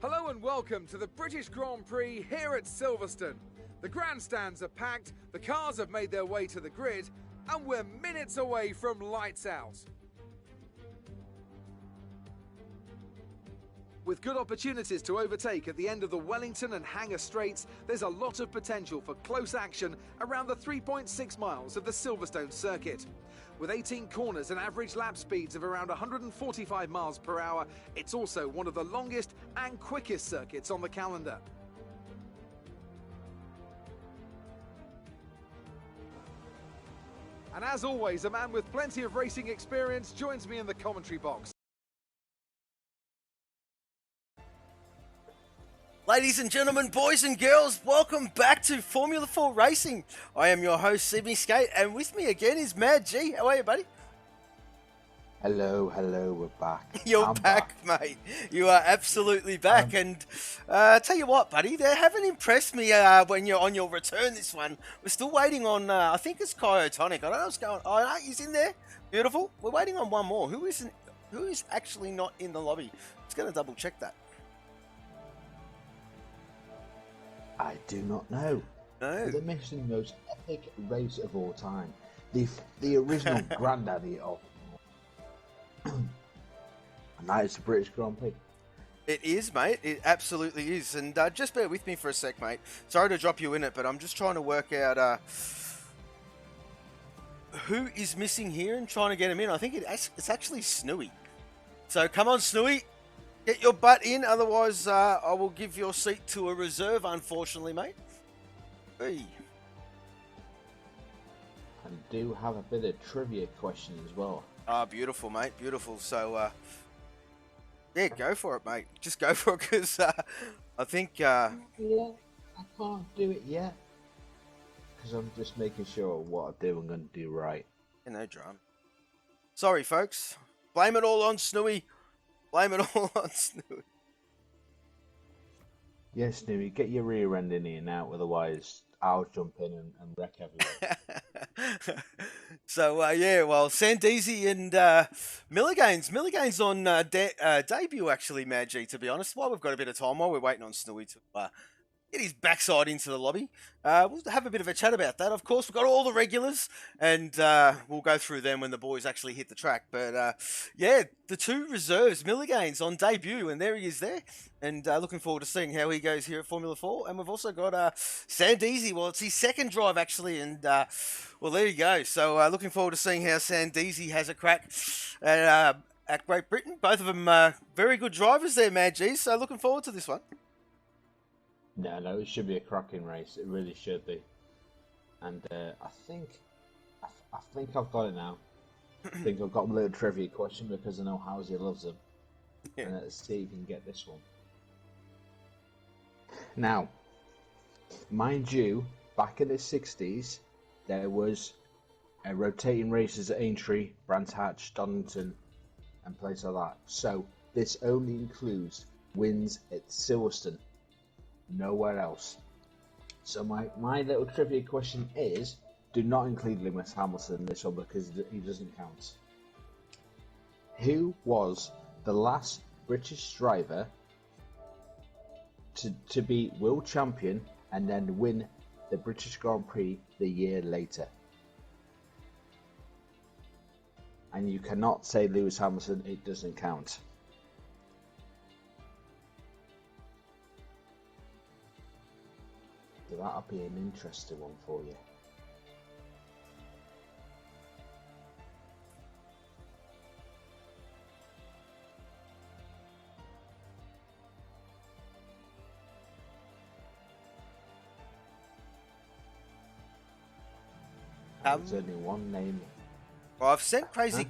Hello and welcome to the British Grand Prix here at Silverstone. The grandstands are packed, the cars have made their way to the grid, and we're minutes away from lights out. With good opportunities to overtake at the end of the Wellington and Hangar Straights, there's a lot of potential for close action around the 3.6 miles of the Silverstone circuit. With 18 corners and average lap speeds of around 145 miles per hour, it's also one of the longest and quickest circuits on the calendar. And as always, a man with plenty of racing experience joins me in the commentary box. Ladies and gentlemen, boys and girls, welcome back to Formula 4 Racing. I am your host, Sydney Skate, and with me again is Mad G. How are you, buddy? Hello, we're back. You're back, mate. You are absolutely back. And tell you what, buddy, they haven't impressed me when you're on your return this one. We're still waiting on, I think it's Kyotonic. I don't know what's going on. Oh, no, he's in there. Beautiful. We're waiting on one more. Who is actually not in the lobby? It's going to double check that. I do not know. No. They're missing the most epic race of all time. The original granddaddy of. And that is the British Grand Prix. It is, mate. It absolutely is. And just bear with me for a sec, mate. Sorry to drop you in it, but I'm just trying to work out who is missing here and trying to get him in. I think it's actually Snooey. So come on, Snooey. Get your butt in, otherwise I will give your seat to a reserve, unfortunately, mate. Hey. I do have a bit of trivia question as well. Ah, beautiful, mate. Beautiful. So, yeah, go for it, mate. Just go for it, because I think... Yeah, I can't do it yet. Because I'm just making sure what I do, I'm going to do right. Yeah, no drama. Sorry, folks. Blame it all on Snooey. Blame it all on Snooey. Yes, Snooey, get your rear end in here now, otherwise I'll jump in and wreck everyone. So, yeah, well, Sandeezy and Milligan's on debut, actually, Mad G, to be honest. While we've got a bit of time, while we're waiting on Snooey to get his backside into the lobby. We'll have a bit of a chat about that. Of course, we've got all the regulars, and we'll go through them when the boys actually hit the track. But, yeah, the two reserves, Milligan's on debut, and there he is there. And looking forward to seeing how he goes here at Formula 4. And we've also got Sandeezy. Well, it's his second drive, actually, and, well, there you go. So, looking forward to seeing how Sandeezy has a crack at Great Britain. Both of them very good drivers there, Mad G. So, looking forward to this one. No, it should be a cracking race. It really should be. And I think I've got it now. I think I've got a little trivia question because I know Housie loves them. Yeah. And let's see if you can get this one. Now, mind you, back in the 60s, there was rotating races at Aintree, Brands Hatch, Donington, and places like that. So this only includes wins at Silverstone, nowhere else. So my little trivia question is, do not include Lewis Hamilton in this one because he doesn't count. Who was the last British driver to be world champion and then win the British Grand Prix the year later? And you cannot say Lewis Hamilton, it doesn't count. So that'll be an interesting one for you. There's only one name. Well, I've sent Crazy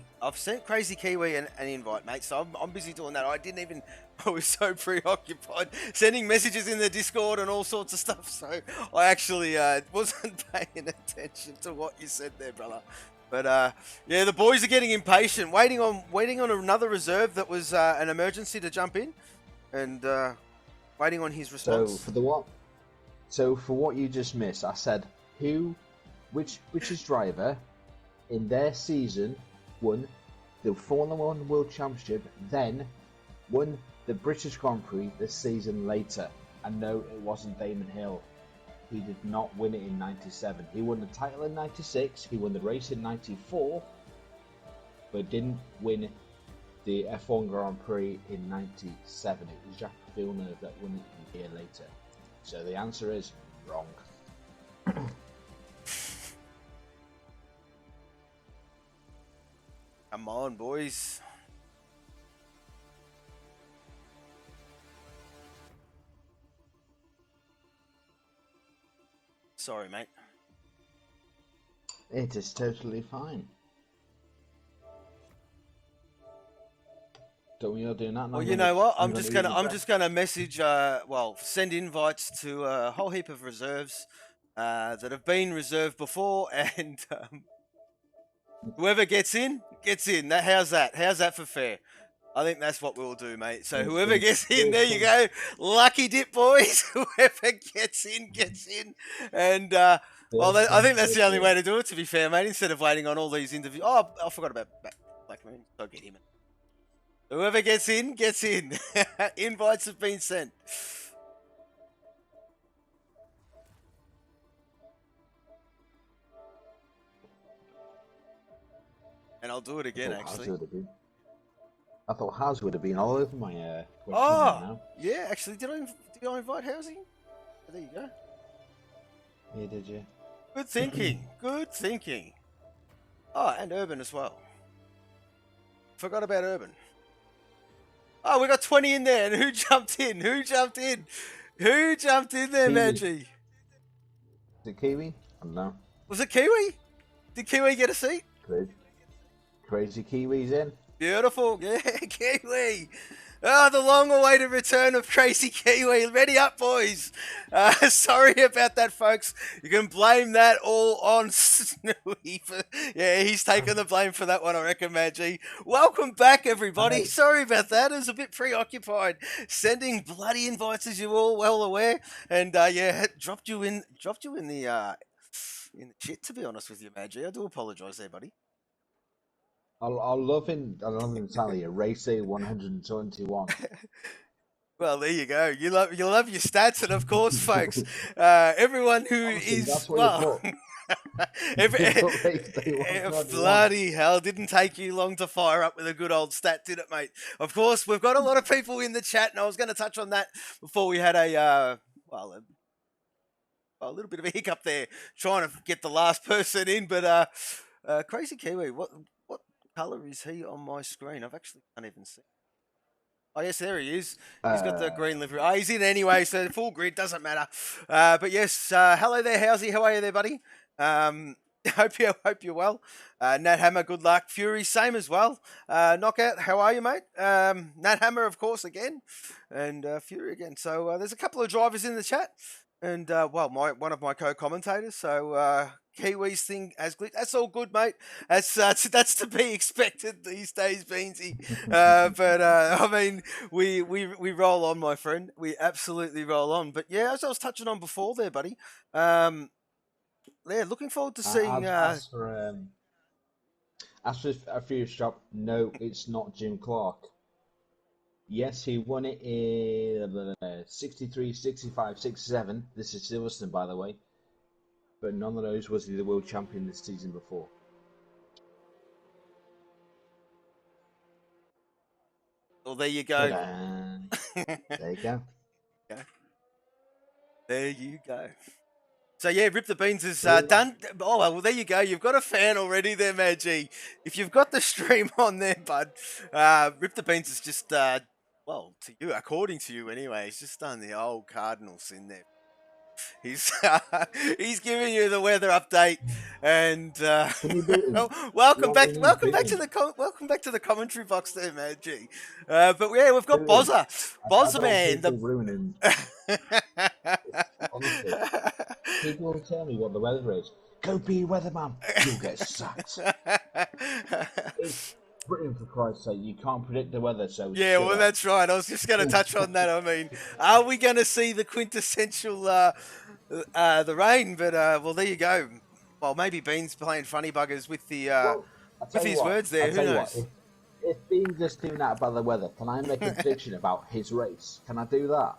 Kiwi an invite, mate. So I'm busy doing that. I was so preoccupied sending messages in the Discord and all sorts of stuff. So I actually wasn't paying attention to what you said there, brother. But yeah, the boys are getting impatient, waiting on another reserve that was an emergency to jump in, and waiting on his response. So for what you just missed, I said which British driver in their season won the Formula 1 World Championship, then won the British Grand Prix the season later. And no, it wasn't Damon Hill. He did not win it in 97. He won the title in 96, he won the race in 94, but didn't win the F1 Grand Prix in 97. It was Jacques Villeneuve that won it a year later. So the answer is wrong. Come on, boys. Sorry, mate. It is totally fine. Don't we all do that? Well, you know what? I'm just gonna message. Send invites to a whole heap of reserves that have been reserved before, and whoever gets in, gets in. How's that? How's that for fair? I think that's what we'll do, mate. So whoever gets in, there you go. Lucky dip, boys. Whoever gets in, gets in. And, I think that's the only way to do it, to be fair, mate, instead of waiting on all these interviews. Oh, I forgot about Black Moon. I'll get him in. Whoever gets in, gets in. Invites have been sent. And I'll do it again, actually. I thought House would have been all over my question. Oh, yeah, actually, did I invite Housey? Oh, there you go. Yeah, did you? Good thinking, good thinking. Oh, and Urban as well. Forgot about Urban. Oh, we got 20 in there, and who jumped in? Who jumped in? Who jumped in there, Maggie? Is it Kiwi? I don't know. Was it Kiwi? Did Kiwi get a seat? Crazy Kiwi's in. Beautiful. Yeah, Kiwi. Oh, the long-awaited return of Crazy Kiwi. Ready up, boys. Sorry about that, folks. You can blame that all on Snooey. Yeah, he's taking the blame for that one, I reckon, Maggie. Welcome back, everybody. Sorry about that. I was a bit preoccupied sending bloody invites, as you're all well aware. And, dropped you in the shit, to be honest with you, Maggie. I do apologise there, buddy. I'll love in Sally, race A 121. Well, there you go. You love your stats, and of course, folks, everyone who is bloody hell, didn't take you long to fire up with a good old stat, did it, mate? Of course, we've got a lot of people in the chat, and I was going to touch on that before we had a little bit of a hiccup there, trying to get the last person in. But Crazy Kiwi, what colour is he on my screen? I've actually can't even see. Oh, yes, there he is. He's got the green livery. Oh, he's in anyway, so full grid, doesn't matter. But yes, hello there, Housey. How are you there, buddy? Hope you're well. Nat Hammer, good luck. Fury, same as well. Knockout, how are you, mate? Nat Hammer, of course, again. And Fury again. So there's a couple of drivers in the chat. and well, one of my co-commentators. So Kiwis thing as glitch. That's all good, mate. That's to be expected these days, Beansy. But I mean, we roll on, my friend. We absolutely roll on. But yeah, as I was touching on before, there, buddy. Yeah, looking forward to seeing. As for a few shop, no, it's not Jim Clark. Yes, he won it in 63, 65, 67. This is Silverstone, by the way. But none of those was he the world champion this season before. Well, there you go. There you go. There you go. So yeah, Rip the Beans is done. Oh well, there you go. You've got a fan already there, Mad G. If you've got the stream on there, bud, Rip the Beans is just well, to you, according to you anyway, he's just done the old Cardinals in there. He's he's giving you the weather update, and welcome back to the commentary box there, Mad G. But yeah, we've got Bozza man. Honestly, people will tell me what the weather is. Go be a weatherman. You'll get sacked. It's Britain, for Christ's sake. You can't predict the weather, so yeah. Well, that's right. I was just going to touch on that. I mean, are we going to see the quintessential the rain? But well, there you go. Well, maybe Bean's playing funny buggers with the with his words there. Who knows? If Bean's just doing that about the weather, can I make a prediction about his race? Can I do that?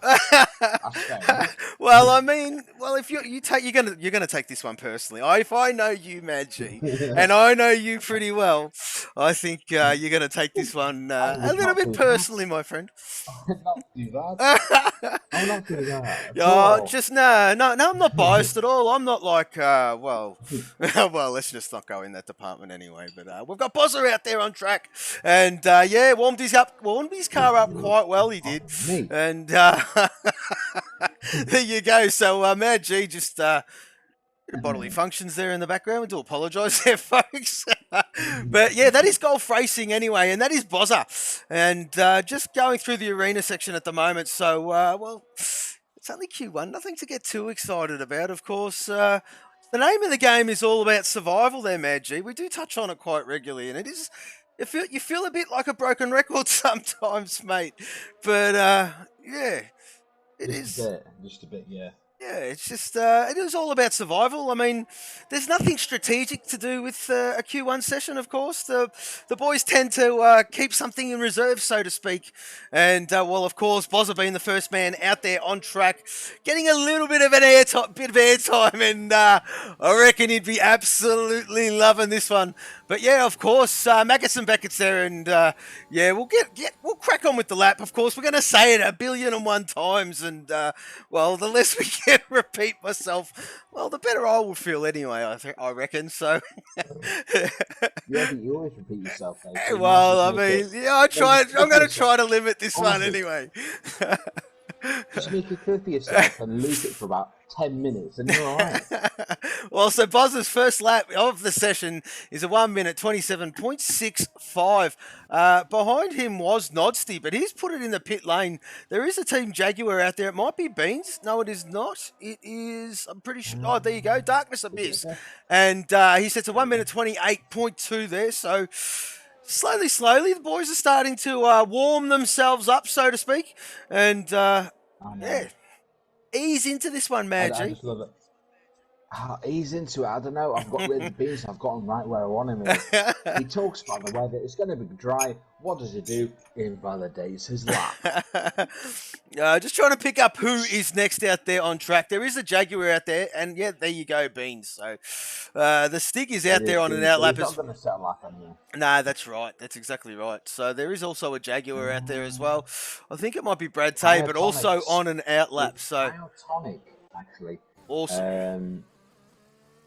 Well, I mean, if you're gonna take this one personally. If I know you, Mad G, and I know you pretty well, I think you're gonna take this one a little bit personally, my friend. I'll not do that. I'll not do that. Oh, just no. I'm not biased at all. I'm not like well, let's just not go in that department anyway. But we've got Bozza out there on track. And yeah, warmed his car up quite well. He did, and there you go. So Mad G just bodily functions there in the background. We do apologise there, folks. But yeah, that is golf racing anyway, and that is Bozza, and just going through the arena section at the moment. So well, it's only Q1, nothing to get too excited about, of course. The name of the game is all about survival. There, Mad G. We do touch on it quite regularly, and it is. You feel a bit like a broken record sometimes, mate. But yeah, it is. Just a bit, yeah. Yeah, it's just it is all about survival. I mean, there's nothing strategic to do with a Q1 session, of course. The boys tend to keep something in reserve, so to speak. And well, of course, Bozza being the first man out there on track, getting a little bit of airtime, and I reckon he'd be absolutely loving this one. But yeah, of course, Maggis and Beckett's there, and yeah, we'll crack on with the lap. Of course, we're going to say it 1,000,000,001 times, and well, the less we can repeat myself, well, the better I will feel anyway. I reckon so. Yeah, but you always repeat yourself. So well, I mean, yeah, I'm going to try to limit this one anyway. Just make it clear for yourself and lose it for about 10 minutes and you're alright. Well, so Bozza's first lap of the session is a 1 minute 27.65. Behind him was Nodsty, but he's put it in the pit lane. There is a Team Jaguar out there. It might be Beans. No, it is not. It is, I'm pretty sure. Oh, there you go. Darkness Abyss. And he sets a 1 minute 28.2 there. So slowly, the boys are starting to warm themselves up, so to speak. And yeah, ease into this one, Mad G. I just love it. Ease into it. I don't know. I've got rid of the beans. I've got him right where I want him. He talks about the weather. It's going to be dry. What does he do? Invalidates his lap. Just trying to pick up who is next out there on track. There is a Jaguar out there, and yeah, there you go, Beans. So the Stig is out there on an outlap. He's not going to settle up anymore. No, that's right. That's exactly right. So there is also a Jaguar out there as well. I think it might be Brad Tay, but also on an outlap. So Iotonic, actually. Awesome.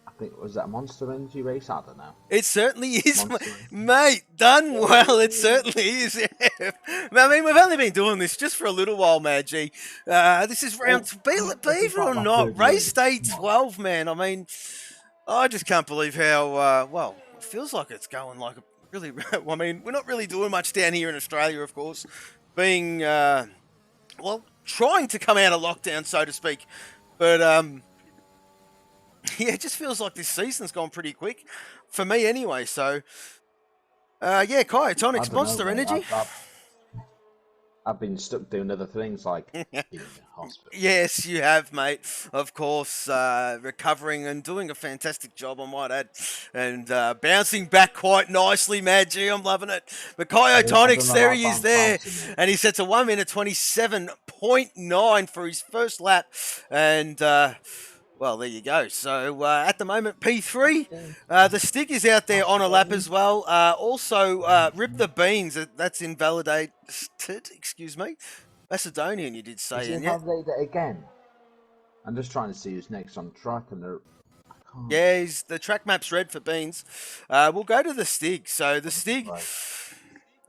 I think, was that a Monster Energy race? I don't know. It certainly is, mate. Done well. It certainly is. Yeah. I mean, we've only been doing this just for a little while, Mad G. This is round, believe it or not, race day 12, man. I mean, I just can't believe how, well, it feels like it's going like a really, I mean, we're not really doing much down here in Australia, of course, being, well, trying to come out of lockdown, so to speak. But yeah, it just feels like this season's gone pretty quick for me anyway. So yeah, Cryotonics, I don't know, Monster mate. Energy. I've been stuck doing other things like being in hospital. Yes, you have, mate. Of course, recovering and doing a fantastic job, I might add, and bouncing back quite nicely, Mad G. I'm loving it. But I don't Cryotonics, know there about he is there, bouncing, mate. and he sets a 1 minute 27.9 for his first lap, and well, there you go. So at the moment, P3. The stick is out there on a lap as well. Also, Rip the Beans. That's invalidated. Excuse me. Macedonian, you did Is say, he and yet. invalidated it again? I'm just trying to see who's next on track, and I can't. Yeah, the track map's red for Beans. We'll go to the Stig. So the Stig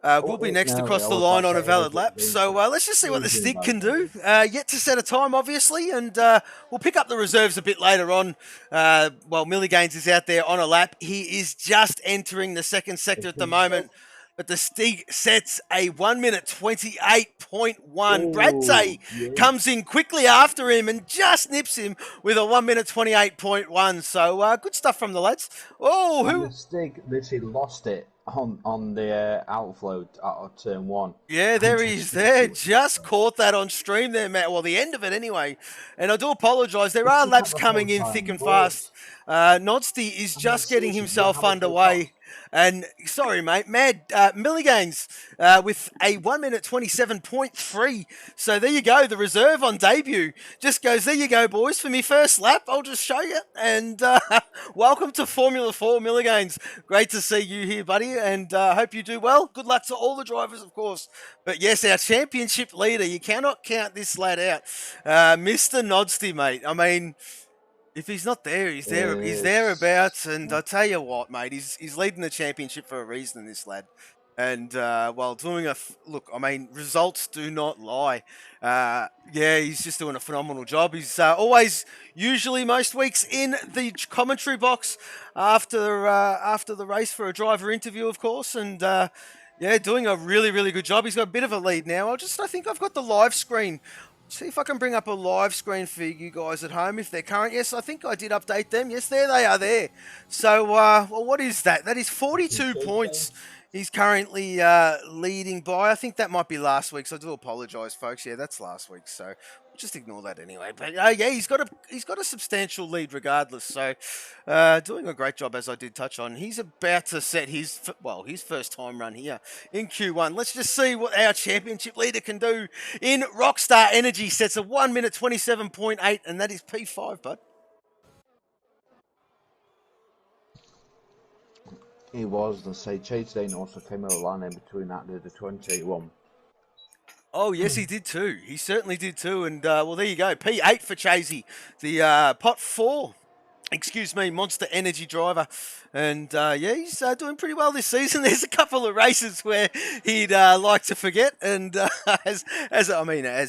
will be next across the line on a valid lap. So let's just see what the Stig can do. Yet to set a time, obviously, and we'll pick up the reserves a bit later on. While Milligains is out there on a lap, he is just entering the second sector at the moment. But the Stig sets a 1 minute 28.1. Brad Tay comes in quickly after him and just nips him with a 1 minute 28.1. So good stuff from the lads. Oh, And the Stig literally lost it on the outflow out of turn 1. Yeah, there he is there. Just caught that on stream there, Matt. Well, the end of it anyway. And I do apologise. There are laps coming in thick and fast. Nodsty is just getting himself underway. And sorry, mate, Milligains with a 1 minute 27.3. So there you go. The reserve on debut just goes, there you go, boys. For me first lap, I'll just show you. And welcome to Formula 4, Milligains. Great to see you here, buddy. And hope you do well. Good luck to all the drivers, of course. But yes, our championship leader, you cannot count this lad out. Mr. Nodsty, mate. I mean, if he's not there, he's there. He's thereabouts, and I tell you what, mate, he's leading the championship for a reason. This lad, and while doing look, I mean, results do not lie. Yeah, he's just doing a phenomenal job. He's always, usually most weeks, in the commentary box after the race for a driver interview, of course, and yeah, doing a really, really good job. He's got a bit of a lead now. I think I've got the live screen. See if I can bring up a live screen for you guys at home if they're current. Yes, I think I did update them. Yes, there they are there. So, well, what is that? That is 42 points. He's currently leading by. I think that might be last week, so I do apologise, folks. Yeah, that's last week, so just ignore that anyway. But yeah, he's got a substantial lead regardless. So doing a great job, as I did touch on. He's about to set his first time run here in Q1. Let's just see what our championship leader can do in Rockstar Energy. Sets a 1 minute 27.8, and that is P5, bud. He was, let's say, Chase Dane also came out of line in between that and the 21. Oh, yes, he did too. He certainly did too. And, well, there you go. P8 for Chasey, the pot 4. Monster Energy driver. And, yeah, he's doing pretty well this season. There's a couple of races where he'd like to forget. And as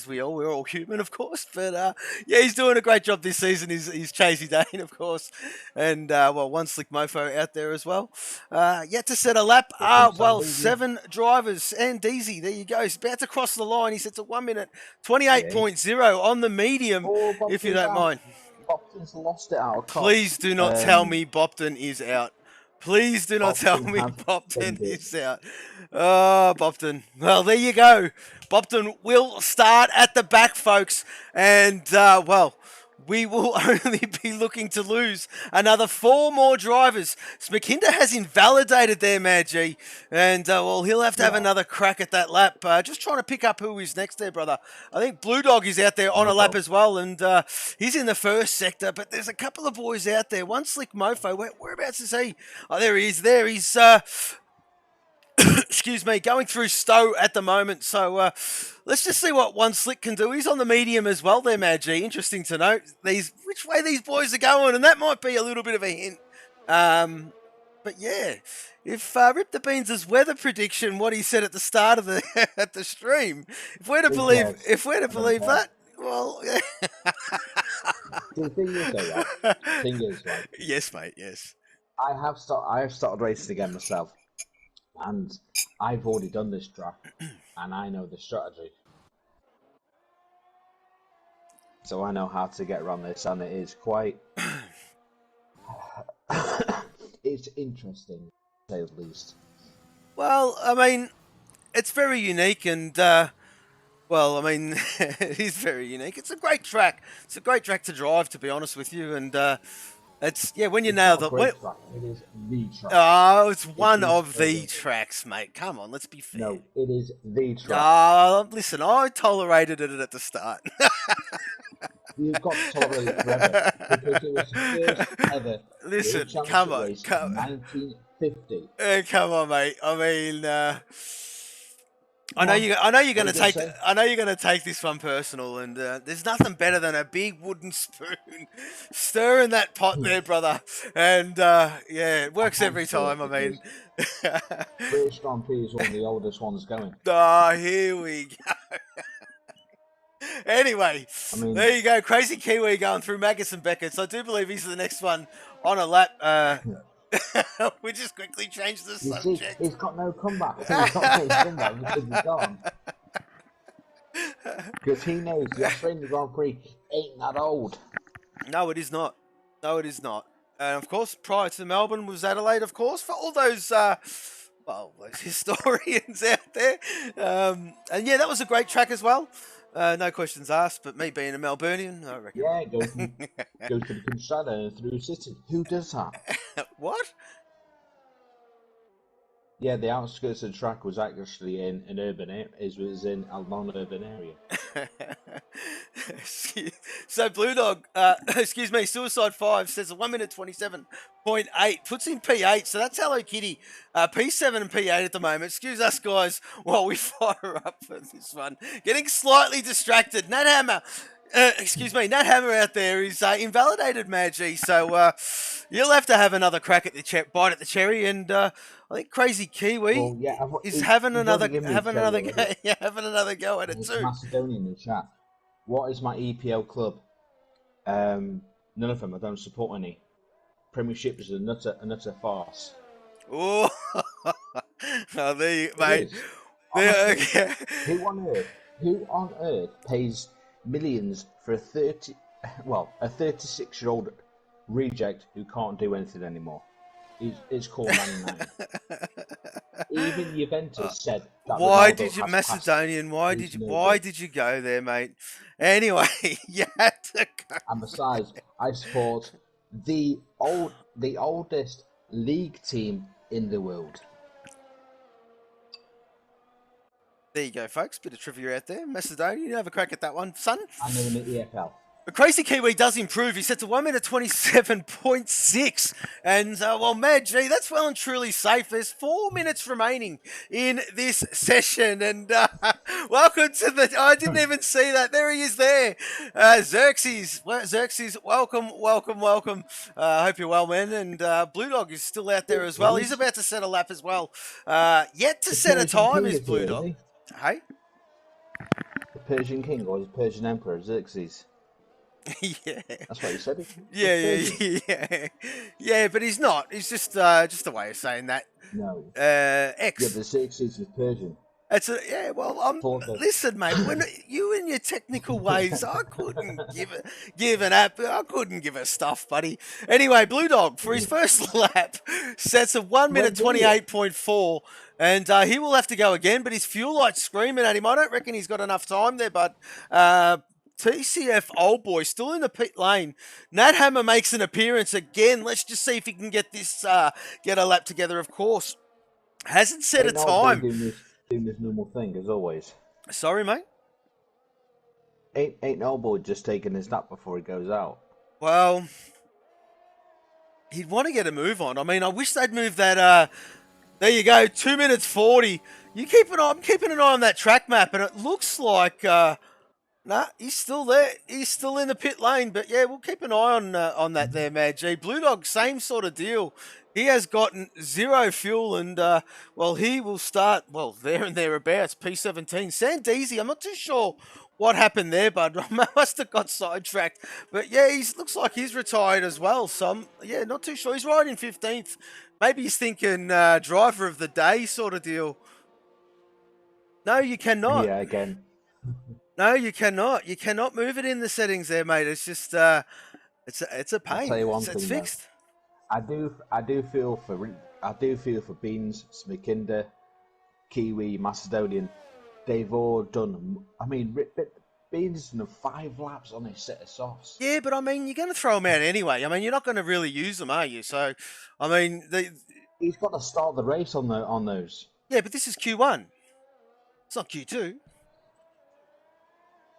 we're all human, of course. But, yeah, he's doing a great job this season. He's Chasey Dane, of course. And, well, one Slick Mofo out there as well. Yet to set a lap. 7 drivers. And Deezy, there you go. He's about to cross the line. He sets a 1 minute 28.0 on the medium, if you don't mind. Bopton's lost it out. Please do not tell me Bopton is out. Please do not tell me Bopton is out. Oh, Bopton. Well, there you go. Bopton will start at the back, folks. And, well, we will only be looking to lose another 4 more drivers. Smakinda has invalidated there, Mad G. And, well, he'll have to have another crack at that lap. Just trying to pick up who is next there, brother. I think Blue Dog is out there on a lap as well. And he's in the first sector. But there's a couple of boys out there. One Slick Mofo. Whereabouts is he? Oh, there he is. There he's... excuse me, going through Stowe at the moment. So let's just see what One Slick can do. He's on the medium as well there, Mad G. Interesting to note which way these boys are going, and that might be a little bit of a hint. But yeah, if Rip the Beans' weather prediction, what he said at the start of the at the stream, if we're to believe that, well, The thing is, though, right? Yes, mate. Yes. I have started racing again myself. And I've already done this track, and I know the strategy. so I know how to get around this, and it is quite. It's interesting, to say the least. Well, I mean, it's very unique, and well, I mean, it is very unique. It's a great track. It's a great track to drive, to be honest with you, and it's when you nail the. Great track. It is the track. Oh, it's one of the tracks, mate. Come on, let's be fair. No, it is the track. Listen, I tolerated it at the start. You've got to tolerate it forever because it was the first ever. Listen, World come on, race in 1950. Come on, mate. I mean, I know you're going to take this one personal, and there's nothing better than a big wooden spoon stirring that pot there, brother. And yeah, it works every time. I mean, British Grand Prix is one of the oldest ones going. Here we go. Anyway, there you go. Crazy Kiwi going through Magus and Beckett's. I do believe he's the next one on a lap. We just quickly changed the subject. He's got no comeback. He's got no comeback because he's gone. Because he knows the Australian Grand Prix ain't that old. No, it is not. No, it is not. And of course, prior to Melbourne was Adelaide, of course, for all those those historians out there. And yeah, that was a great track as well. No questions asked, but me being a Melburnian, I reckon. Yeah, go to the Constrada and through City. Who does that? What? Yeah, the outskirts of the track was actually in an urban area. It was in a non-urban area. So Blue Dog, excuse me, Suicide 5 says a 1 minute 27.8 puts in P8. So that's Hello Kitty, P7 and P8 at the moment. Excuse us, guys, while we fire up for this one. Getting slightly distracted. Nat Hammer. Nat Hammer out there is invalidated, Maggie. So you'll have to have another crack at the bite at the cherry, and I think Crazy Kiwi is having another go at it too. Macedonian in the chat. What is my EPL club? None of them. I don't support any. Premiership is a nutter farce. Oh, there you, mate. Honestly, who on earth pays millions for a 36-year-old reject who can't do anything anymore? It's called Man United. Even Juventus said that. Why did you Macedonian? Why did you go there, mate? Anyway, you had to go. And besides, I support the oldest league team in the world. There you go, folks. Bit of trivia out there. Macedonia, you have a crack at that one, son. And they're in the EFL. The Crazy Kiwi does improve. He sets a 1 minute 27.6. And, Mad G, that's well and truly safe. There's 4 minutes remaining in this session. And welcome to the... I didn't even see that. There he is there. Xerxes, welcome. I hope you're well, man. And Blue Dog is still out there as well. He's about to set a lap as well. Yet to set a time is Blue Dog. Hey? The Persian King or the Persian Emperor, Xerxes. Yeah, that's what you said. Yeah, but he's not. He's just a way of saying that. No. X. Yeah, but Xerxes is Persian. Listen, mate. When you and your technical ways, I couldn't give a stuff, buddy. Anyway, Blue Dog for his first lap sets a 1 minute 28.4, and he will have to go again. But his fuel light's screaming at him. I don't reckon he's got enough time there, but. TCF Old Boy still in the pit lane. Nat Hammer makes an appearance again. Let's just see if he can get this, get a lap together. Of course, hasn't set a time. Doing this normal thing as always. Sorry, mate. Ain't Old Boy just taking his nap before he goes out? Well, he'd want to get a move on. I mean, I wish they'd move that. There you go, 2 minutes 40. I'm keeping an eye on that track map, and it looks like. Nah, he's still there. He's still in the pit lane. But yeah, we'll keep an eye on that there, Mad G. Blue Dog, same sort of deal. He has gotten zero fuel, and he will start there and thereabouts. P17. Sandeezy, I'm not too sure what happened there, bud. I must have got sidetracked. But yeah, he looks like he's retired as well. So I'm not too sure. He's riding 15th. Maybe he's thinking driver of the day sort of deal. No, you cannot. Yeah, again. No, you cannot. You cannot move it in the settings there, mate. It's just it's a I'll pain. tell you one It's thing though. fixed. I do feel for Beans, Smikinda, Kiwi, Macedonian. They've all done. I mean, Beans has done 5 laps on his set of softs. Yeah, but I mean, you're going to throw them out anyway. I mean, you're not going to really use them, are you? So, I mean, He's got to start the race on those. yeah, but this is Q1. It's not Q2.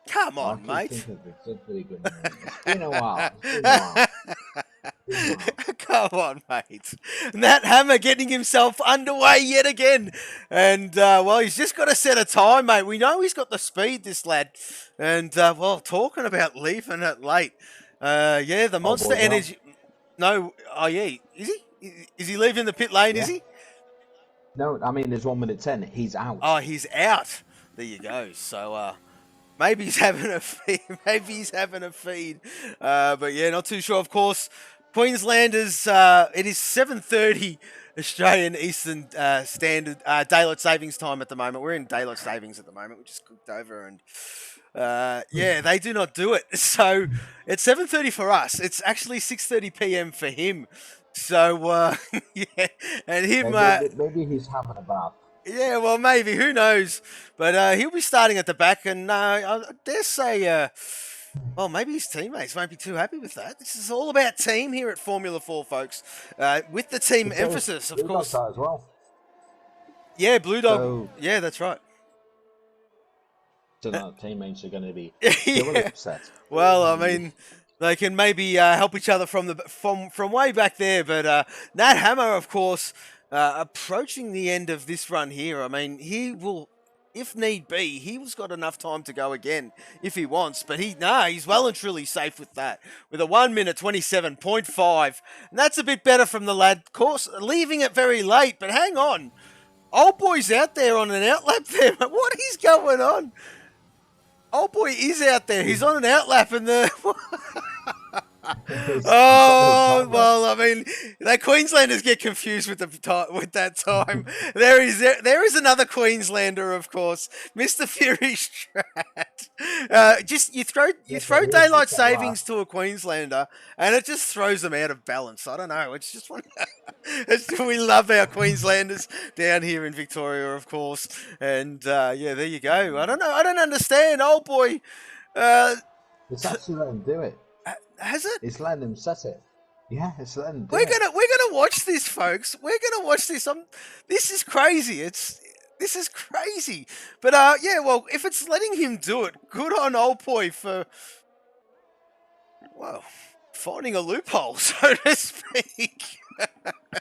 Come on, I keep mate. thinking it's pretty good. It's been a while. It's been a while. Come on, mate. Nat Hammer getting himself underway yet again. And, well, he's just got to set a time, mate. We know he's got the speed, this lad. And, well, talking about leaving it late. Yeah, the Monster Energy... No, oh, yeah. Is he? Is he leaving the pit lane, is he? No, I mean, there's 1 minute 10. He's out. Oh, he's out. There you go. So, maybe he's having a feed. Maybe he's having a feed. But yeah, not too sure. Of course, Queenslanders. It is 7:30 Australian Eastern Standard Daylight Savings Time at the moment. We're in daylight savings at the moment. We just cooked over, and yeah, they do not do it. So it's 7:30 for us. It's actually 6:30 p.m. for him. So yeah, and him. Maybe he's having a bath. Yeah, well, maybe. Who knows? But he'll be starting at the back, and I dare say, well, maybe his teammates won't be too happy with that. This is all about team here at Formula 4, folks, with the team emphasis, of course. As well. Yeah, Blue Dog. So, yeah, that's right. So the teammates are going to be really upset. Well, I mean, they can maybe help each other from way back there. But Nat Hammer, of course, approaching the end of this run here. I mean, he will, if need be, he's got enough time to go again if he wants. But he's well and truly safe with that, with a 1 minute 27.5, and that's a bit better from the lad. Of course, leaving it very late. But hang on, old boy's out there on an outlap there. What is going on? Old boy is out there. He's on an outlap, and the oh well, I mean, the Queenslanders get confused with that time. There is another Queenslander, of course, Mr. Fury Strat. Just you throw daylight savings to a Queenslander, and it just throws them out of balance. I don't know. It's just one. We love our Queenslanders down here in Victoria, of course, and yeah, there you go. I don't know. I don't understand, old boy. It's actually letting him do it. Has it? It's letting him set it. Yeah, it's letting him do We're it. gonna watch this, folks. We're gonna watch this. This is crazy. This is crazy. But yeah, well, if it's letting him do it, good on old boy for, well, finding a loophole, so to speak.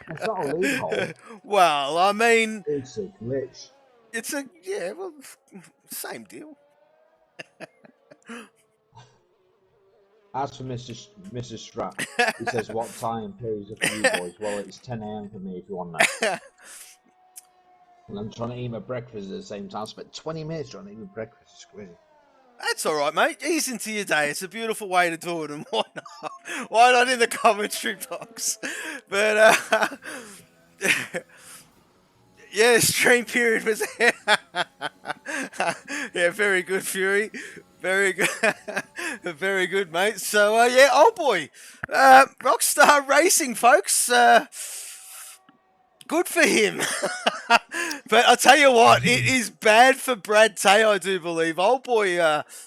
It's not a loophole. Well, I mean, It's a glitch. Well, same deal. As for Mrs. Strat, he says, what time pays it for you boys? Well, it's 10 a.m. for me if you want to know. And I'm trying to eat my breakfast at the same time. I spent 20 minutes trying to eat my breakfast. It's crazy. That's all right, mate. Ease into your day. It's a beautiful way to do it, and why not? Why not in the commentary box? But yeah, stream period was yeah, very good, Fury. Very good, very good, mate. So yeah, old boy, Rockstar Racing, folks. Good for him. But I'll tell you what, it is bad for Brad Tay, I do believe. Old boy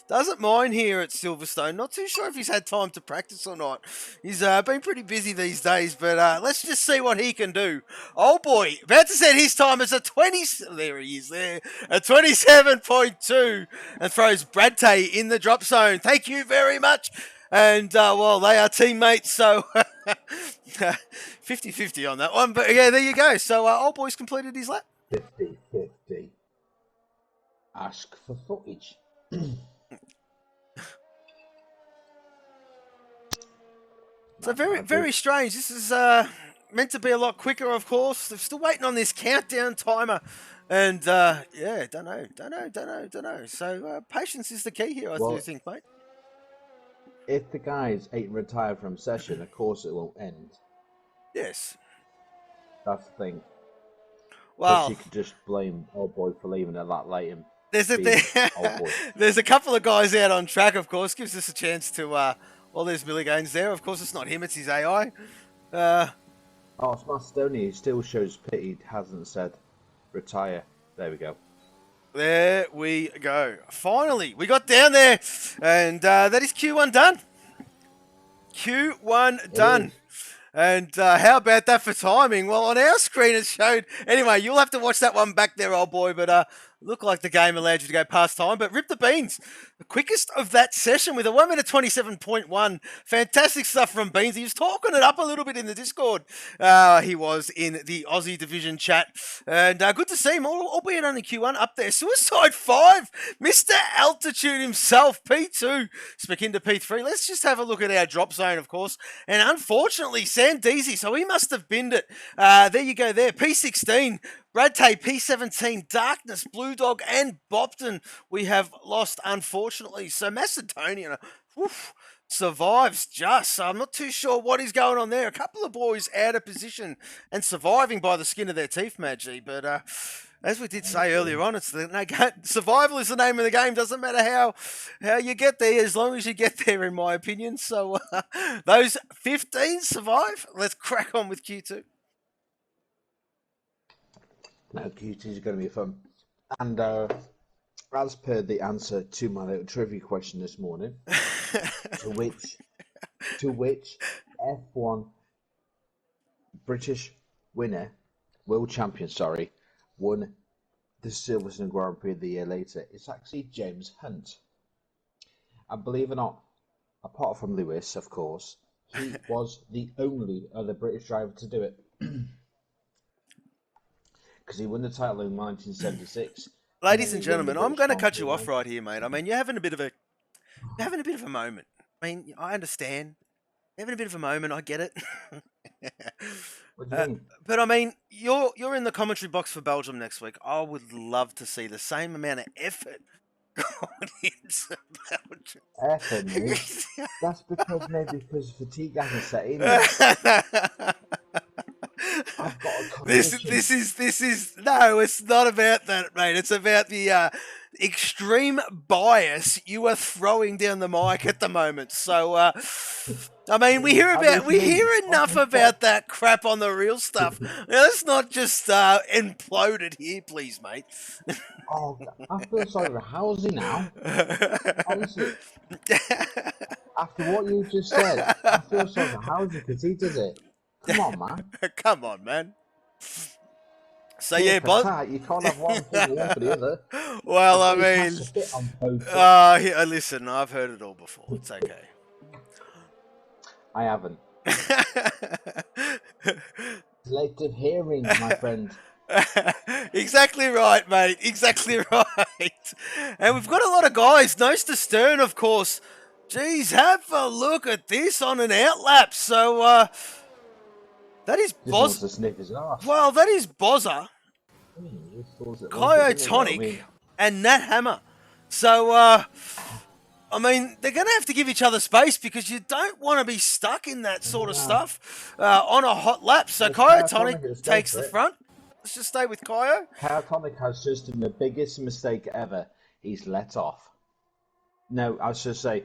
doesn't mind here at Silverstone. Not too sure if he's had time to practice or not. He's been pretty busy these days, but let's just see what he can do. Old boy, about to set his time as a 20... There he is there. A 27.2, and throws Brad Tay in the drop zone. Thank you very much. And, well, they are teammates, so 50-50 on that one. But, yeah, there you go. So, old boy's completed his lap. 50-50. Ask for footage. So, very strange. This is meant to be a lot quicker, of course. They're still waiting on this countdown timer. And, yeah, don't know. So, patience is the key here, I do think, mate. If the guys ain't retired from session, of course it won't end. Yes. That's the thing. Well, you could just blame old boy for leaving it that late and There's a being old boy. there's a couple of guys out on track, of course, gives us a chance to. Well, there's Milligains there. Of course, it's not him; it's his AI. Oh, it's Mastoni. He still shows pity. Hasn't said retire. There we go. There we go. Finally, we got down there, and that is Q1 done. Q1 done. And how about that for timing? Well, on our screen it showed... Anyway, you'll have to watch that one back there, old boy. But looked like the game allowed you to go past time. But rip the beans. The quickest of that session with a 1 minute 27.1. Fantastic stuff from Beans. He was talking it up a little bit in the Discord. He was in the Aussie Division chat. And good to see him, albeit only Q1 up there. Suicide 5. Mr. Altitude himself. P2. Speak into P3. Let's just have a look at our drop zone, of course. And unfortunately, Sandeezy, so he must have binned it. There you go there. P16. Brad Tay, P17, Darkness, Blue Dog, and Bopton we have lost, unfortunately. So Macedonian survives just. So I'm not too sure what is going on there. A couple of boys out of position and surviving by the skin of their teeth, Maggie. But as we did say earlier on, survival is the name of the game. Doesn't matter how you get there, as long as you get there, in my opinion. So those 15 survive. Let's crack on with Q2. No, Q2 is going to be fun. And as per the answer to my little trivia question this morning, to which F1 British winner, world champion, sorry, won the Silverstone Grand Prix the year later, it's actually James Hunt. And believe it or not, apart from Lewis, of course, he was the only other British driver to do it. Because he won the title in 1976. Ladies and gentlemen, I'm going to cut you off right here, mate. I mean, you're having a bit of a moment. I mean, I understand. You're having a bit of a moment. I get it. What do you mean? But I mean, you're in the commentary box for Belgium next week. I would love to see the same amount of effort going into Belgium. Effort, mate. That's because fatigue hasn't set in. I've got a condition. This is no, it's not about that, mate. It's about the extreme bias you are throwing down the mic at the moment. So I mean, we hear enough about that crap on the real stuff. Now, let's not just implode it here, please, mate. Oh, I feel sorry for Housey now. Honestly, after what you just said, I feel sorry for Housey because he did it. Come on, man. Come on, man. So yeah, boss. You can't have one thing one for the other. Well, I mean, listen, I've heard it all before. It's okay. I haven't. Selective hearing, my friend. Exactly right, mate. Exactly right. And we've got a lot of guys. Nose to stern, of course. Geez, have a look at this on an outlap. So, that is Well, that is Bozza, Kyotonic, and Nat Hammer. So, I mean, they're going to have to give each other space because you don't want to be stuck in that sort of stuff on a hot lap. So, Kyotonic takes the front. Let's just stay with Kyo. Kyotonic has just done the biggest mistake ever. He's let off. No, I should say,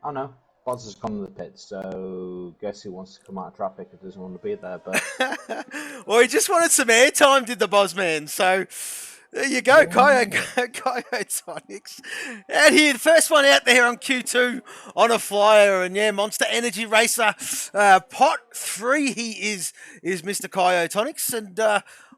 oh no. Boz has gone to the pits, so guess he wants to come out of traffic if doesn't want to be there. But well, he just wanted some airtime, did the Boz man. So there you go, Kyotonics. Out here, the first one out there on Q2 on a flyer, and yeah, Monster Energy Racer, pot 3. He is Mr. Kyotonics, and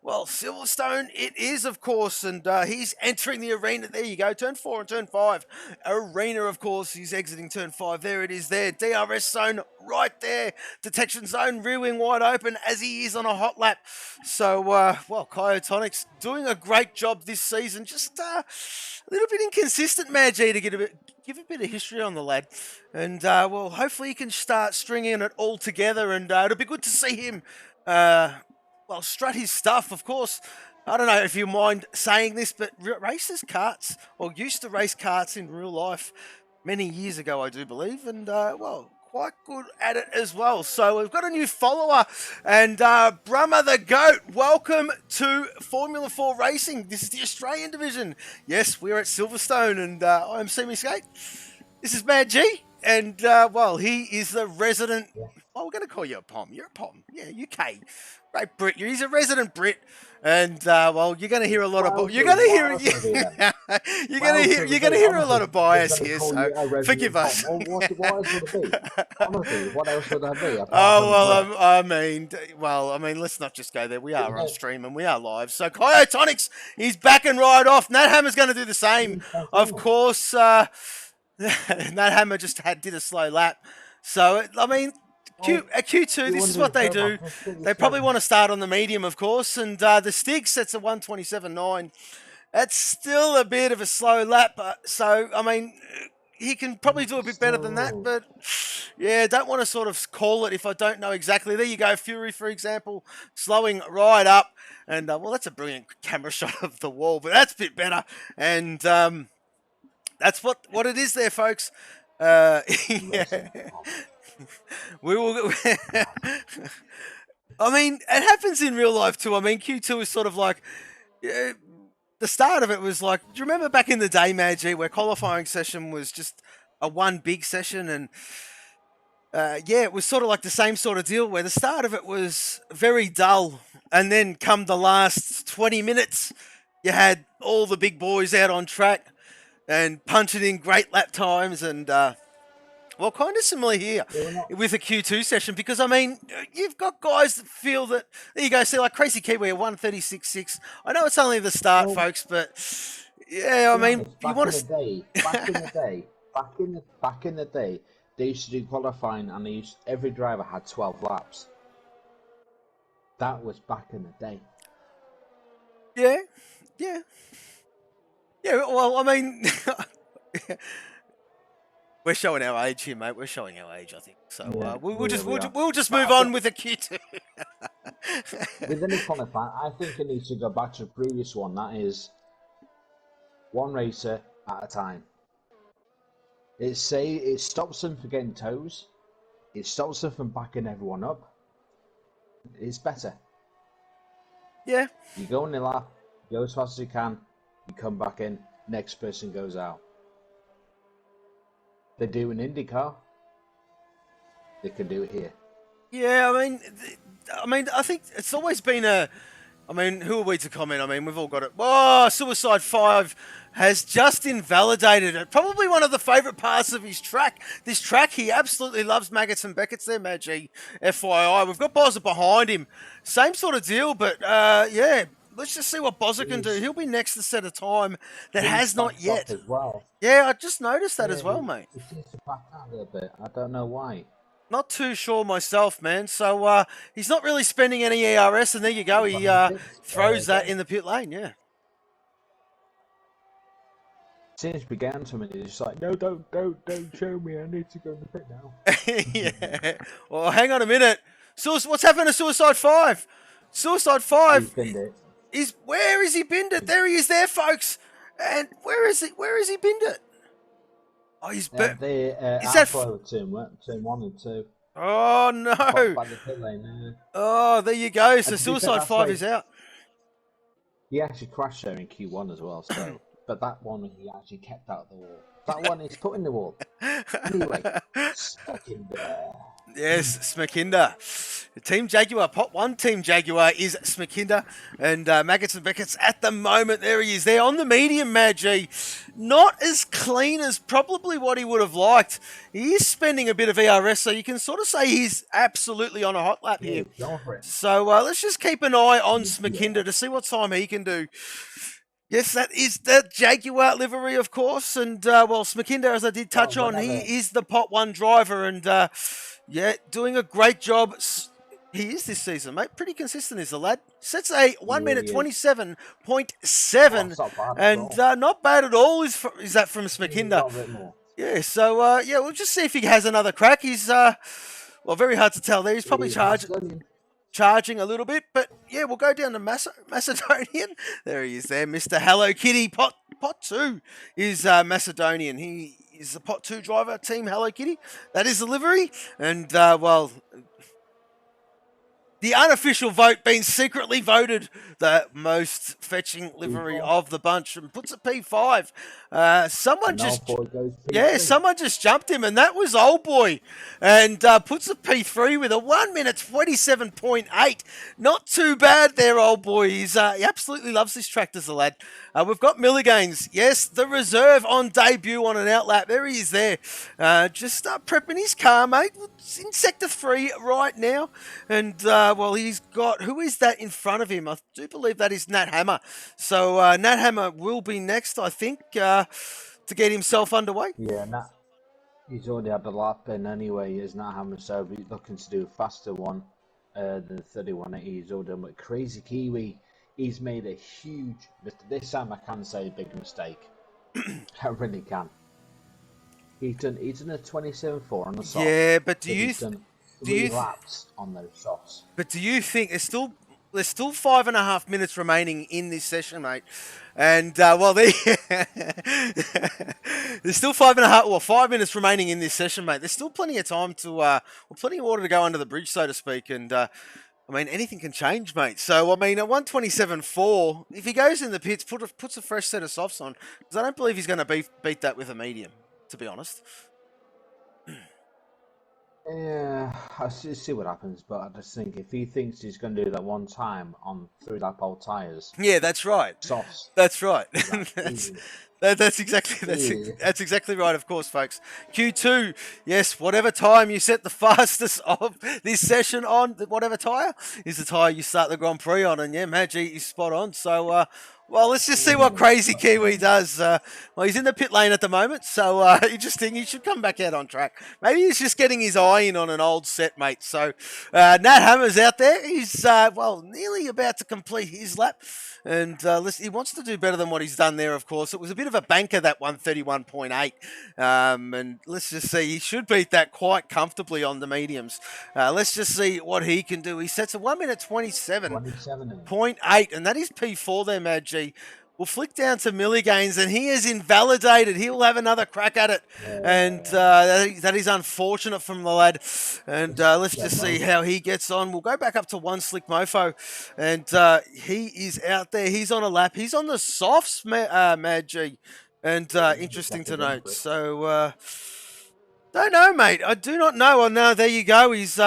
well, Silverstone it is, of course, and he's entering the arena. There you go, turn 4 and turn 5. Arena, of course, he's exiting turn 5. There it is there. DRS zone right there. Detection zone, rear wing wide open as he is on a hot lap. So, well, Kyotonics doing a great job this season. Just a little bit inconsistent, Maggie, to give a bit of history on the lad. And, well, hopefully he can start stringing it all together, and it'll be good to see him well, strut his stuff, of course. I don't know if you mind saying this, but races karts, or used to race karts in real life many years ago, I do believe. And, well, quite good at it as well. So we've got a new follower, and Brummer the Goat, welcome to Formula 4 Racing. This is the Australian division. Yes, we're at Silverstone, and I'm Semi Skate. This is Mad G, and well, he is the resident. Well, we're going to call you a POM. You're a POM. Yeah, UK. Right, Brit. He's a resident Brit. And well, you're going to hear a lot of you're going to hear you're going to hear a lot of bias here. So forgive us. What else would it be? Honestly, what else would that be? Oh well, I mean, let's not just go there. We are on stream and we are live. So Kyotonics, he's backing right off. Nat Hammer's going to do the same, of course. Nat Hammer just did a slow lap. So I mean. At Q2, this is what they do. They probably want to start on the medium, of course, and the Stig sets a 1:27.9. That's still a bit of a slow lap, so, I mean, he can probably do a bit better than that, but, yeah, don't want to sort of call it if I don't know exactly. There you go, Fury, for example, slowing right up, and, well, that's a brilliant camera shot of the wall, but that's a bit better, and that's what it is there, folks. Yeah. We will. I mean, it happens in real life too. I mean, Q2 is sort of like the start of it was like. Do you remember back in the day, Magi, where qualifying session was just a one big session, and yeah, it was sort of like the same sort of deal where the start of it was very dull, and then come the last 20 minutes, you had all the big boys out on track and punching in great lap times and. Well, kind of similar here with a Q2 session because, I mean, you've got guys that feel that, there you go, see, like Crazy Kiwi, a 1:36.6. I know it's only the start, folks, but, yeah, I mean, you want to... Back in the day, they used to do qualifying and every driver had 12 laps. That was back in the day. Yeah. Yeah, well, I mean... We're showing our age here, mate. We're showing our age, I think. So we'll just move on with the Q2. With any qualifying, I think it needs to go back to the previous one. That is one racer at a time. It stops them from getting toes. It stops them from backing everyone up. It's better. Yeah. You go in the lap, go as fast as you can. You come back in. Next person goes out. They do an IndyCar. They can do it here. Yeah, I mean, I think it's always been I mean, who are we to comment? I mean, we've all got it. Oh, Suicide 5 has just invalidated it. Probably one of the favourite parts of his track. This track, he absolutely loves Maggots and Beckett's there, Maggie. FYI. We've got Bozza behind him. Same sort of deal, but yeah. Let's just see what Bozza can do. He'll be next to set a time that has not yet. As well. Yeah, I just noticed that as well, mate. He seems to back out a little bit. I don't know why. Not too sure myself, man. So he's not really spending any ERS, and there you go. He throws that in the pit lane, yeah. Since began to me, he's just like, no, don't show me. I need to go in the pit now. Yeah. Well, hang on a minute. What's happened to Suicide 5? Suicide 5. Where is he binned it? There he is there, folks. And where is he binned it? Oh, he's is that turn 1 and 2. Oh no. By the pit lane, Oh, there you go. So Suicide 5 is out. He actually crashed there in Q1 as well, so but that one he actually kept out of the wall. That one is put in the wall. Anyway, stuck in there. Yes, Smakinda. Team Jaguar, Pot 1 Team Jaguar is Smakinda. And Maggots and Beckett's at the moment, there he is there on the medium, Magi. Not as clean as probably what he would have liked. He is spending a bit of ERS, so you can sort of say he's absolutely on a hot lap here. So let's just keep an eye on Smakinda to see what time he can do. Yes, that is the Jaguar livery, of course. And, well, Smakinda, as I did touch on, he is the Pot 1 driver. And, yeah, doing a great job. He is this season, mate. Pretty consistent is the lad. Sets a 1 minute 27.7. And not bad at all is that from Smakinda. Yeah, so, yeah, we'll just see if he has another crack. He's, well, very hard to tell there. He's probably charging a little bit, but yeah, we'll go down to Macedonian. There he is there, Mr. Hello Kitty. Pot 2 is Macedonian. He is the Pot 2 driver, Team Hello Kitty. That is the livery. And, well, the unofficial vote being secretly voted the most fetching livery of the bunch and puts a P5. Someone just jumped him, and that was Old Boy, and puts a P3 with a 1 minute 27.8. Not too bad there, Old Boy. He absolutely loves this track, does the lad. We've got Milligains. Yes, the reserve on debut on an outlap. There he is there. Just prepping his car, mate. It's in Sector 3 right now. And, well, he's got... Who is that in front of him? I do believe that is Nat Hammer. So, Nat Hammer will be next, I think, to get himself underway. Yeah, Nat. He's already had the lap in anyway, is Nat Hammer. So, he's looking to do a faster one than the 31 that he's already done. But Crazy Kiwi... He's made a huge, this time I can say a big mistake. I really can. He's done a 27.4 on the soft. Yeah, but do you laps on those softs? But do you think there's still 5.5 minutes remaining in this session, mate? And well, there's still 5 minutes remaining in this session, mate. There's still plenty of time to, plenty of water to go under the bridge, so to speak, and. I mean, anything can change, mate. So, I mean, at 127.4, if he goes in the pits, puts a fresh set of softs on, because I don't believe he's going to beat that with a medium, to be honest. Yeah, I'll see what happens, but I just think if he thinks he's going to do that one time on 3-lap old tyres... Yeah, that's right. Softs. That's right. That's exactly right, of course, folks. Q2, yes, whatever time you set the fastest of this session on, whatever tyre, is the tyre you start the Grand Prix on. And yeah, Maggie is spot on. So, well, let's just see what Crazy Kiwi does. Well, he's in the pit lane at the moment, so interesting. He should come back out on track. Maybe he's just getting his eye in on an old set, mate. So, Nat Hammer's out there. He's, well, nearly about to complete his lap. And listen, he wants to do better than what he's done there, of course. It was a bit of a banker, that 131.8. And let's just see. He should beat that quite comfortably on the mediums. Let's just see what he can do. He sets a 1 minute 27.8. And that is P4 there, Mad G. We'll flick down to Milligains, and he is invalidated. He will have another crack at it. And that is unfortunate from the lad. And let's just see how he gets on. We'll go back up to One Slick Mofo. And he is out there. He's on a lap. He's on the softs, Mad G. And interesting to note. So, don't know, mate. I do not know. Oh, no, there you go. He's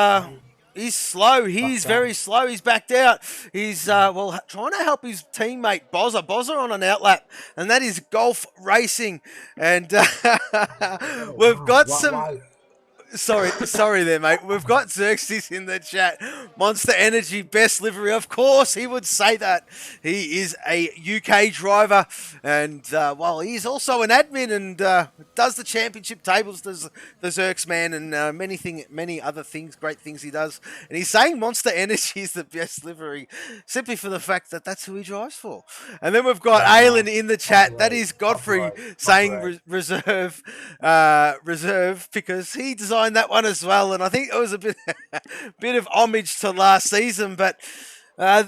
slow. He's very slow. He's backed out. He's, well, trying to help his teammate, Bozza. Bozza on an outlap, and that is Golf Racing. And we've got some... Sorry there, mate. We've got Xerxes in the chat. Monster Energy, best livery. Of course, he would say that. He is a UK driver, and, well, he's also an admin and does the championship tables, does the Xerx man, and many other things, great things he does. And he's saying Monster Energy is the best livery, simply for the fact that that's who he drives for. And then we've got Aylin in the chat. That is Godfrey saying reserve, because he designed that one as well, and I think it was a bit of homage to last season. But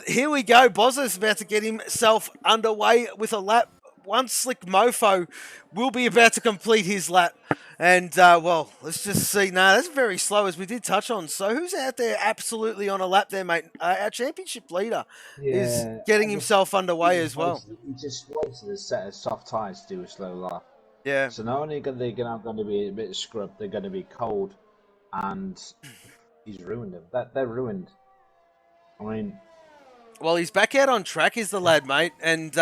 here we go. Bozza's about to get himself underway with a lap. One Slick Mofo will be about to complete his lap. And, well, let's just see. No, that's very slow, as we did touch on. So who's out there absolutely on a lap there, mate? Our championship leader is getting himself underway as well. He just wasted a set of soft tyres to do a slow lap. Yeah. So not only are they going to be a bit scrubbed, they're going to be cold, and he's ruined them. They're ruined. I mean, well, he's back out on track, is the lad, mate, and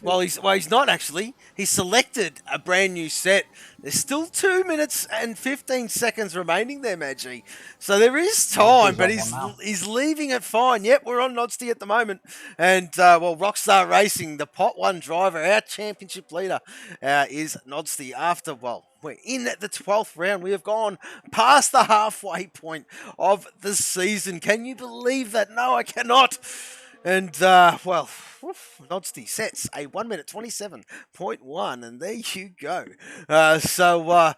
well, he's not actually. He selected a brand new set. There's still 2 minutes and 15 seconds remaining there, Maggie. So there is time, but he's leaving it fine. Yep, we're on Nodsty at the moment. And, well, Rockstar Racing, the Pot 1 driver, our championship leader, is Nodsty. After, well, we're in the 12th round. We have gone past the halfway point of the season. Can you believe that? No, I cannot. And, well, Nodsty sets a 1 minute 27.1, and there you go. So,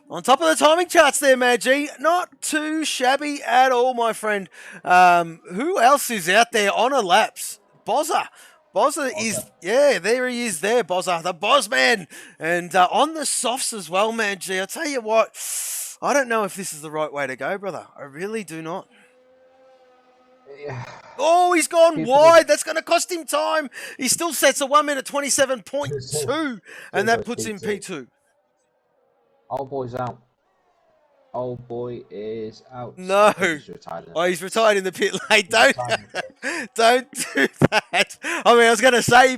on top of the timing charts there, Maggie, not too shabby at all, my friend. Who else is out there on a laps? Bozza. Bozza is, yeah, there he is there, Bozza, the Boz man. And on the softs as well, man, G, I'll tell you what, I don't know if this is the right way to go, brother. I really do not. Yeah. Oh, he's gone wide. That's going to cost him time. He still sets a 1 minute 27.2, and that puts him P2. Old boy's out. Old boy is out. No. He's retired. Oh, he's retired in the pit lane. Don't do that. I mean, I was going to say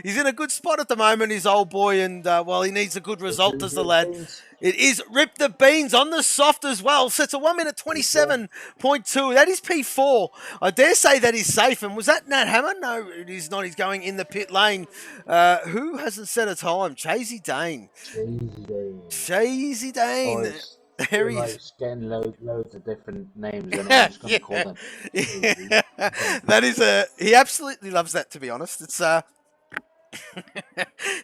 he's in a good spot at the moment, his old boy, and well, he needs a good result, does the lad. It is Rip the Beans on the soft as well. Sets a 1 minute 27.2. That is P4. I dare say that is safe. And was that Nat Hammer? No, it is not. He's going in the pit lane. Who hasn't set a time? Chasey Dane. Chasey Dane. Boys, there he is. Getting loads of different names, and I'm just going to call them. That is he absolutely loves that, to be honest. It's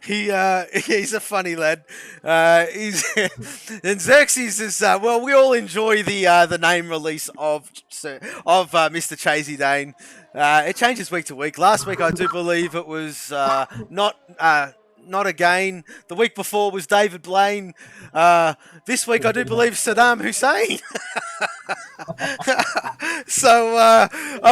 he's a funny lad. And Xerxes is well, we all enjoy the name release of Mr. Chasey Dane. It changes week to week. Last week I do believe it was not again. The week before was David Blaine. This week I do believe Saddam Hussein. So, I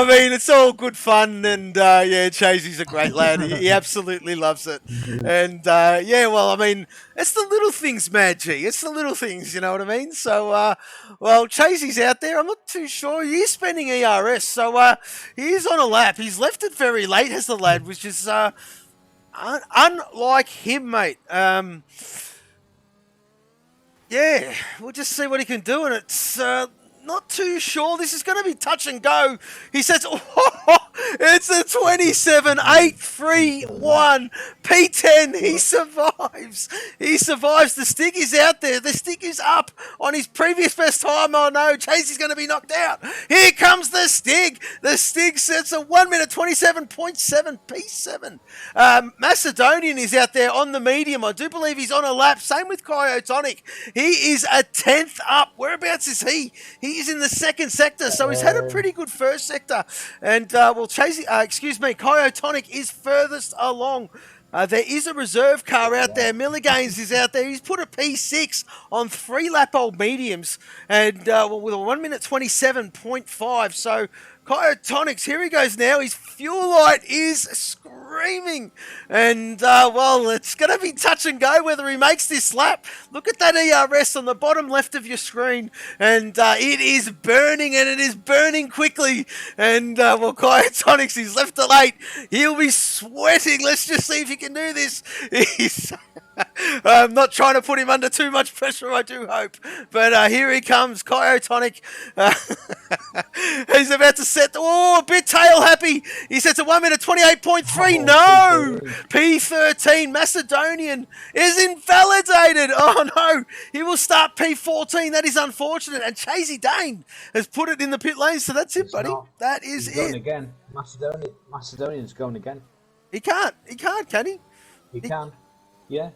mean, it's all good fun, and yeah, Chasey's a great lad. He absolutely loves it. And yeah, well, I mean, it's the little things, Mad G. It's the little things, you know what I mean? So, well, Chasey's out there. I'm not too sure. He is spending ERS, so he is on a lap. He's left it very late, has the lad, which is unlike him, mate. Yeah, we'll just see what he can do, and it's not too sure. This is going to be touch and go. He says, oh, it's a 27.831 P10. He survives. He survives. The stick is out there. The stick is up on his previous best time. Oh no, Chasey's going to be knocked out. Here comes the stick. The stick sets a 1 minute 27.7 P7. Macedonian is out there on the medium. I do believe he's on a lap. Same with Cryotonic. He is a 10th up. Whereabouts is he? He is in the second sector, so he's had a pretty good first sector. And, well, Cryotonic is furthest along. There is a reserve car out there. Milligains is out there. He's put a P6 on 3 lap old mediums, and well, with a 1 minute 27.5. So Cryotonics, here he goes now. His fuel light is screaming. And, well, it's going to be touch and go whether he makes this lap. Look at that ERS on the bottom left of your screen. And it is burning, and it is burning quickly. And, well, Cryotonics, he's left it late. He'll be sweating. Let's just see if he can do this. He's... I'm not trying to put him under too much pressure, I do hope. But here he comes, Cryotonic. He's about to set... Oh, a bit tail happy. He sets a 1 minute 28.3. No! P13, Macedonian is invalidated. Oh, no. He will start P14. That is unfortunate. And Chasey Dane has put it in the pit lane. So that's it, buddy. That is He's going again. Macedonian's going again. He can't, can he? He can. Yeah.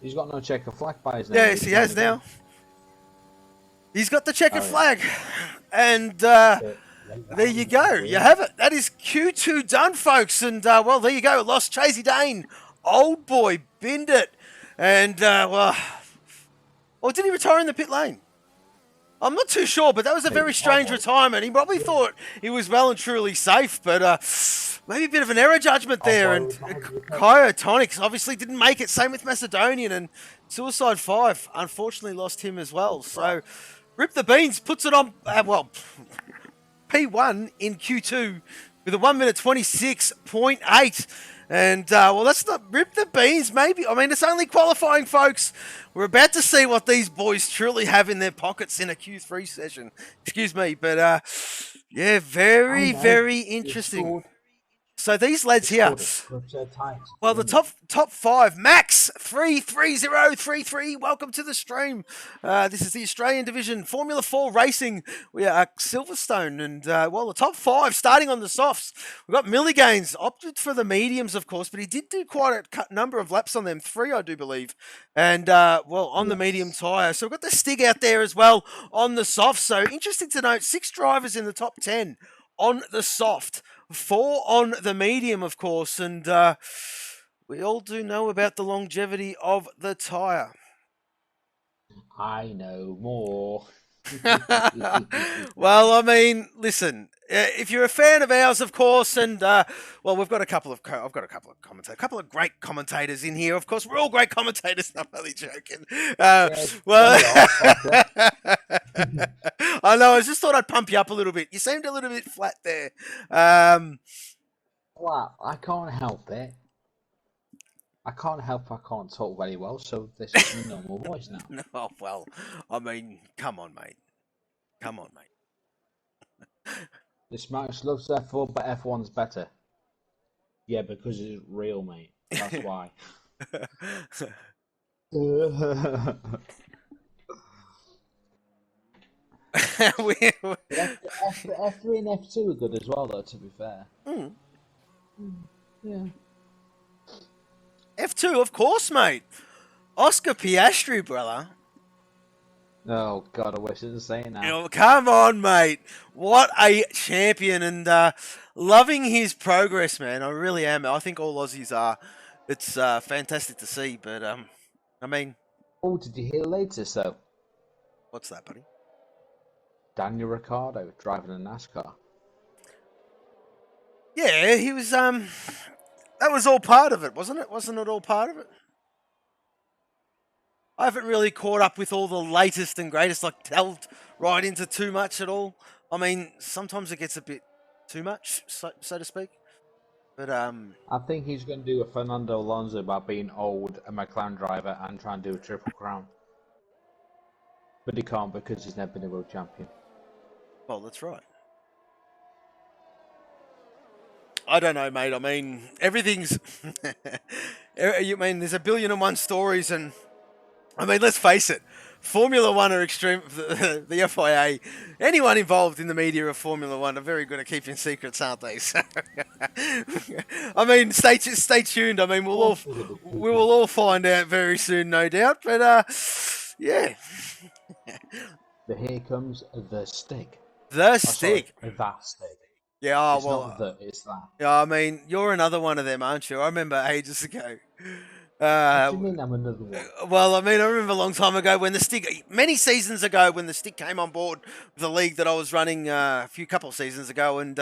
He's got no checker flag by his name. Yes, he has now. He's got the checkered flag. And there you go. You have it. That is Q2 done, folks. And, well, there you go. Lost Chasey Dane. Old boy binned it. And, well... Or did he retire in the pit lane? I'm not too sure, but that was a very strange retirement. He probably thought he was well and truly safe, but maybe a bit of an error judgment there. And Cryotonics obviously didn't make it. Same with Macedonian, and Suicide 5 unfortunately lost him as well. So Rip the Beans puts it on, well, P1 in Q2 with a 1 minute 26.8. And, well, let's not Rip the Beans, maybe. I mean, it's only qualifying, folks. We're about to see what these boys truly have in their pockets in a Q3 session. Excuse me, but, yeah, very, very interesting. So these lads here, well, the top 5, Max 33033, welcome to the stream. This is the Australian division, Formula 4 Racing. We are Silverstone, and well, the top 5 starting on the softs. We've got Milligains, opted for the mediums, of course, but he did do quite a number of laps on them, 3, I do believe, and well, on the medium tyre. So we've got the Stig out there as well on the soft. So interesting to note, 6 drivers in the top 10 on the soft. 4 on the medium, of course, and we all do know about the longevity of the tyre. I know more. Well, I mean, listen, if you're a fan of ours, of course, and well, we've got a couple of a couple of great commentators in here. Of course, we're all great commentators. I'm only joking. Well, I know. I just thought I'd pump you up a little bit. You seemed a little bit flat there. Well, I can't help it. I can't talk very well, so this is my normal voice now. No, well, I mean, come on, mate. Come on, mate. This Max loves F4, but F1's better. Yeah, because it's real, mate. That's why. F3 and F2 are good as well, though, to be fair. Yeah. F2, of course, mate. Oscar Piastri, brother. Oh, God, I wish I didn't say that. You know, come on, mate. What a champion, and loving his progress, man. I really am. I think all Aussies are. It's fantastic to see, but, I mean... Oh, did you hear the latest, though? What's that, buddy? Daniel Ricciardo driving a NASCAR. Yeah, he was, that was all part of it, wasn't it? Wasn't it all part of it? I haven't really caught up with all the latest and greatest, like delved right into too much at all. I mean, sometimes it gets a bit too much, so to speak. But I think he's going to do a Fernando Alonso about being old, a McLaren driver, and try and do a triple crown. But he can't because he's never been a world champion. Well, that's right. I don't know, mate. I mean, everything's... you mean, there's 1,000,000,001 stories, and... I mean, let's face it. Formula One are extreme... The FIA, anyone involved in the media of Formula One are very good at keeping secrets, aren't they? So, I mean, stay tuned. I mean, we will all find out very soon, no doubt. But, yeah. But here comes the stick. The stick. Sorry, that stick. Yeah, it's well... not the, it's that. Yeah, I mean, you're another one of them, aren't you? I remember ages ago. What do you mean I'm another one? Well, I mean, I remember a long time ago when the stick, many seasons ago, when the stick came on board with the league that I was running a couple of seasons ago, and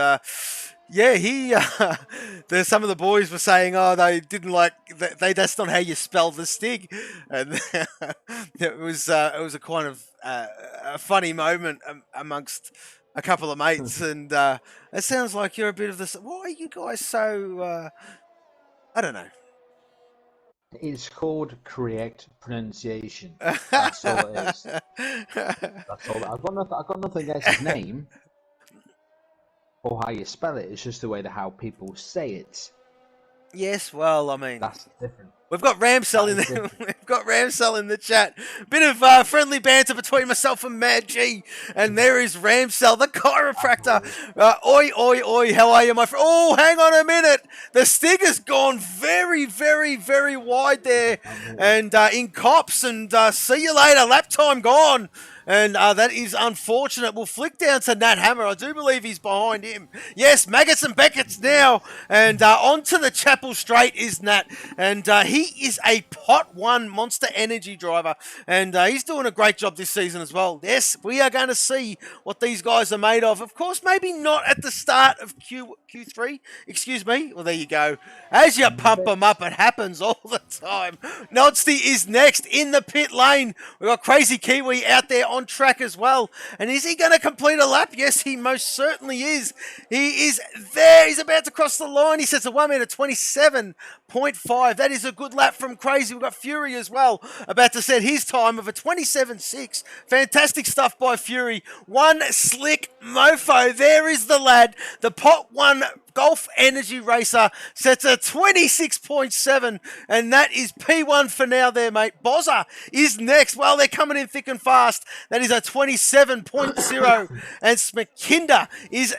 yeah, there's some of the boys were saying, oh, they didn't like, that's not how you spell the stick, and it was a kind of a funny moment amongst a couple of mates, and it sounds like you're a bit of this. Why are you guys so? I don't know. It's called correct pronunciation. That's all it is. That's all. I've got nothing against his name or how you spell it. It's just the way how people say it. Yes, well, I mean, that's different. We've got Ramsell in the we've got Ramsell in the chat. Bit of friendly banter between myself and Mad G, and there is Ramsell, the chiropractor. Oi, oi, oi! How are you, my friend? Oh, hang on a minute. The stick has gone very, very, very wide there, and in cops. And see you later. Lap time gone. And that is unfortunate. We'll flick down to Nat Hammer. I do believe he's behind him. Yes, Maggots and Beckett's now. And onto the Chapel Straight is Nat. And he is a pot 1 Monster Energy driver. And he's doing a great job this season as well. Yes, we are going to see what these guys are made of. Of course, maybe not at the start of Q3. Excuse me. Well, there you go. As you pump them up, it happens all the time. Nodsty is next in the pit lane. We've got Crazy Kiwi out there on track as well. And is he going to complete a lap? Yes, he most certainly is. He is there. He's about to cross the line. He sets a 1 minute 27.5. That is a good lap from Crazy. We've got Fury as well, about to set his time of a 27.6. Fantastic stuff by Fury. One slick mofo. There is the lad. The pot 1 Golf Energy Racer sets a 26.7, and that is P1 for now there, mate. Bozza is next. Well, they're coming in thick and fast. That is a 27.0, and Smakinda is,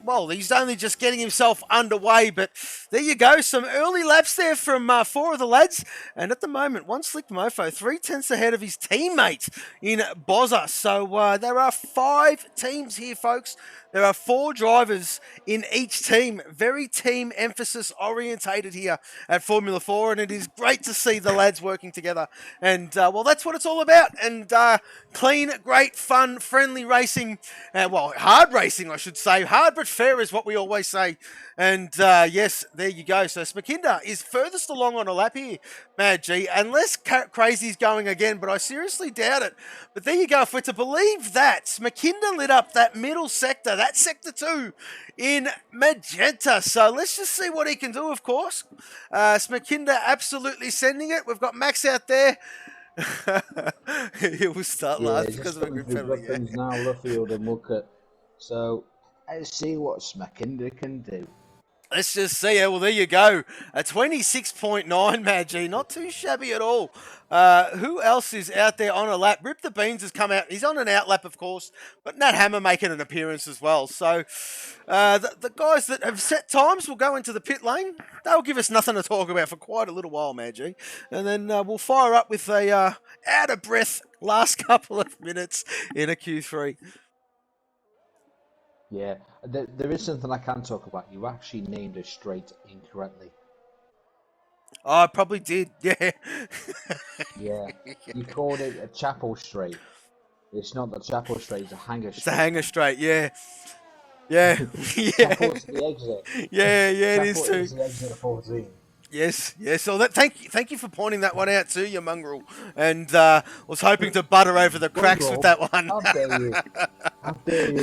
well, he's only just getting himself underway, but there you go. Some early laps there from 4 of the lads, and at the moment, one slick mofo, 3/10 ahead of his teammate in Bozza. So there are 5 teams here, folks. There are 4 drivers in each team. very team emphasis orientated here at Formula 4, and it is great to see the lads working together. And, well, that's what it's all about. And clean, great, fun, friendly racing. Well, hard racing, I should say. Hard but fair is what we always say. And, yes, there you go. So Smakinda is furthest along on a lap here, Mad G, unless Crazy's going again, but I seriously doubt it. But there you go. If we're to believe that, Smakinda lit up that middle sector, that sector 2 in magenta. So let's just see what he can do, of course. Smakinda absolutely sending it. We've got Max out there. He will start last because of a good penalty. Yeah. Now, Luffield and Muckett. So let's see what Smakinda can do. Let's just see. Well, there you go. A 26.9, Mad G. Not too shabby at all. Who else is out there on a lap? Rip the Beans has come out. He's on an outlap, of course, but Nat Hammer making an appearance as well. So the guys that have set times will go into the pit lane. They'll give us nothing to talk about for quite a little while, Mad G. And then we'll fire up with a out-of-breath last couple of minutes in a Q3. Yeah, there is something I can talk about. You actually named a straight incorrectly. Oh, I probably did, yeah. Yeah, you called it a chapel straight. It's not the chapel straight, it's a hanger straight. It's a hanger straight, yeah. Yeah, yeah. Chapel's the exit. Yeah, it is Chapel too. is the exit of 14. Yes. So thank you for pointing that one out too, you mongrel. And was hoping to butter over the cracks with that one. How dare you? How dare you?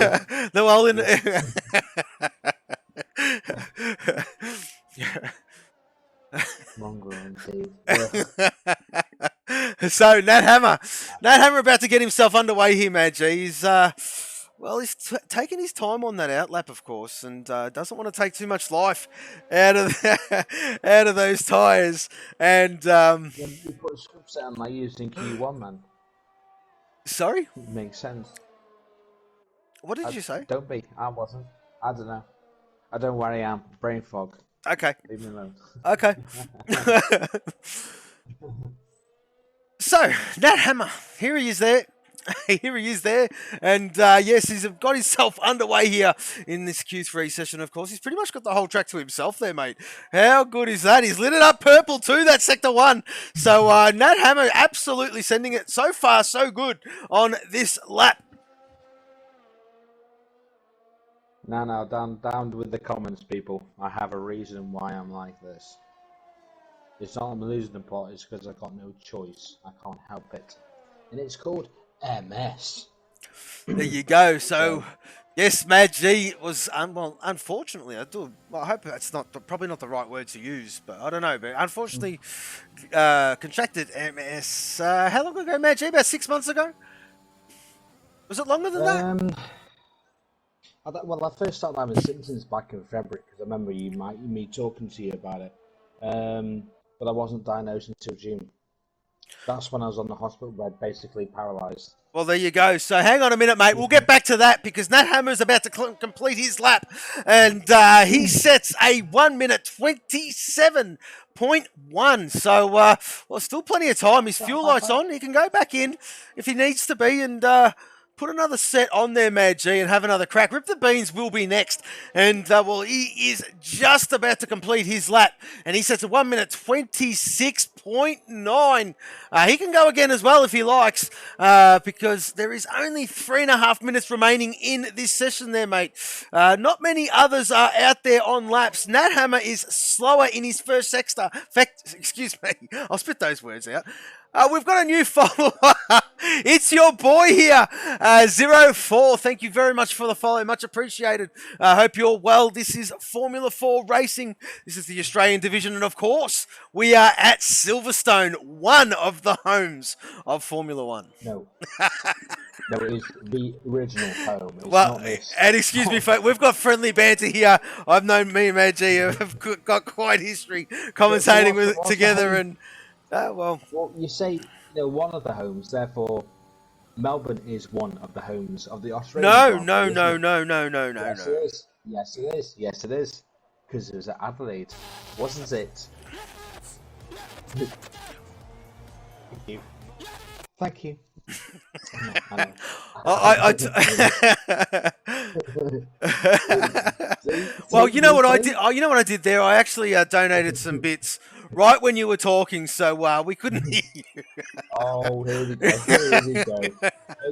No, well, in Mongrel indeed. So Nat Hammer about to get himself underway here, Mad G. He's he's taking his time on that outlap, of course, and doesn't want to take too much life out of those tyres. And You put a script on like used in Q1, man. Sorry, It makes sense. what did you say? Don't be. I wasn't. I don't know. I don't know where I am. Brain fog. Okay. Leave me alone. Okay. So, Nat Hammer, here he is there. And yes, he's got himself underway here in this Q3 session, of course. He's pretty much got the whole track to himself there, mate. How good is that? He's lit it up purple too, that Sector 1. So Nat Hammer absolutely sending it so far, so good on this lap. No, down with the comments, people. I have a reason why I'm like this. It's not I'm losing the pot, it's because I've got no choice. I can't help it. And it's called MS. There you go. So, yes, Mad G was, unfortunately, I hope that's probably not the right word to use, but I don't know. But unfortunately, contracted MS. How long ago, Mad G? About 6 months ago? Was it longer than that? I first started having symptoms back in February because I remember me talking to you about it. But I wasn't diagnosed until June. That's when I was on the hospital bed, basically paralysed. Well, there you go. So hang on a minute, mate. We'll get back to that because Nat Hammer is about to complete his lap. And he sets a 1 minute 27.1. So, well, still plenty of time. His fuel light's on. He can go back in if he needs to be and put another set on there, Mad G, and have another crack. Rip the Beans will be next. And, well, he is just about to complete his lap. And he sets a 1 minute 26.9. He can go again as well if he likes, because there is only 3.5 minutes remaining in this session there, mate. Not many others are out there on laps. Nat Hammer is slower in his first sector. Excuse me. I'll spit those words out. We've got a new follower. It's your boy here, 04. Thank you very much for the follow. Much appreciated. I hope you're well. This is Formula 4 Racing. This is the Australian division. And of course, we are at Silverstone, one of the homes of Formula 1. No. No, it is the original home. It's well, not this. And excuse me, folks, we've got friendly banter here. I've known me and Mad G have got quite history commentating together. And well, you say one of the homes, therefore Melbourne is one of the homes of the Australian. No. Yes, it is. Yes, it is. Yes, it is. Because it was at Adelaide, wasn't it? Thank you. Thank you. Well, you know what I did? Oh, you know what I did there? I actually donated some bits right when you were talking, so we couldn't hear you. Oh, here we go. Here we go.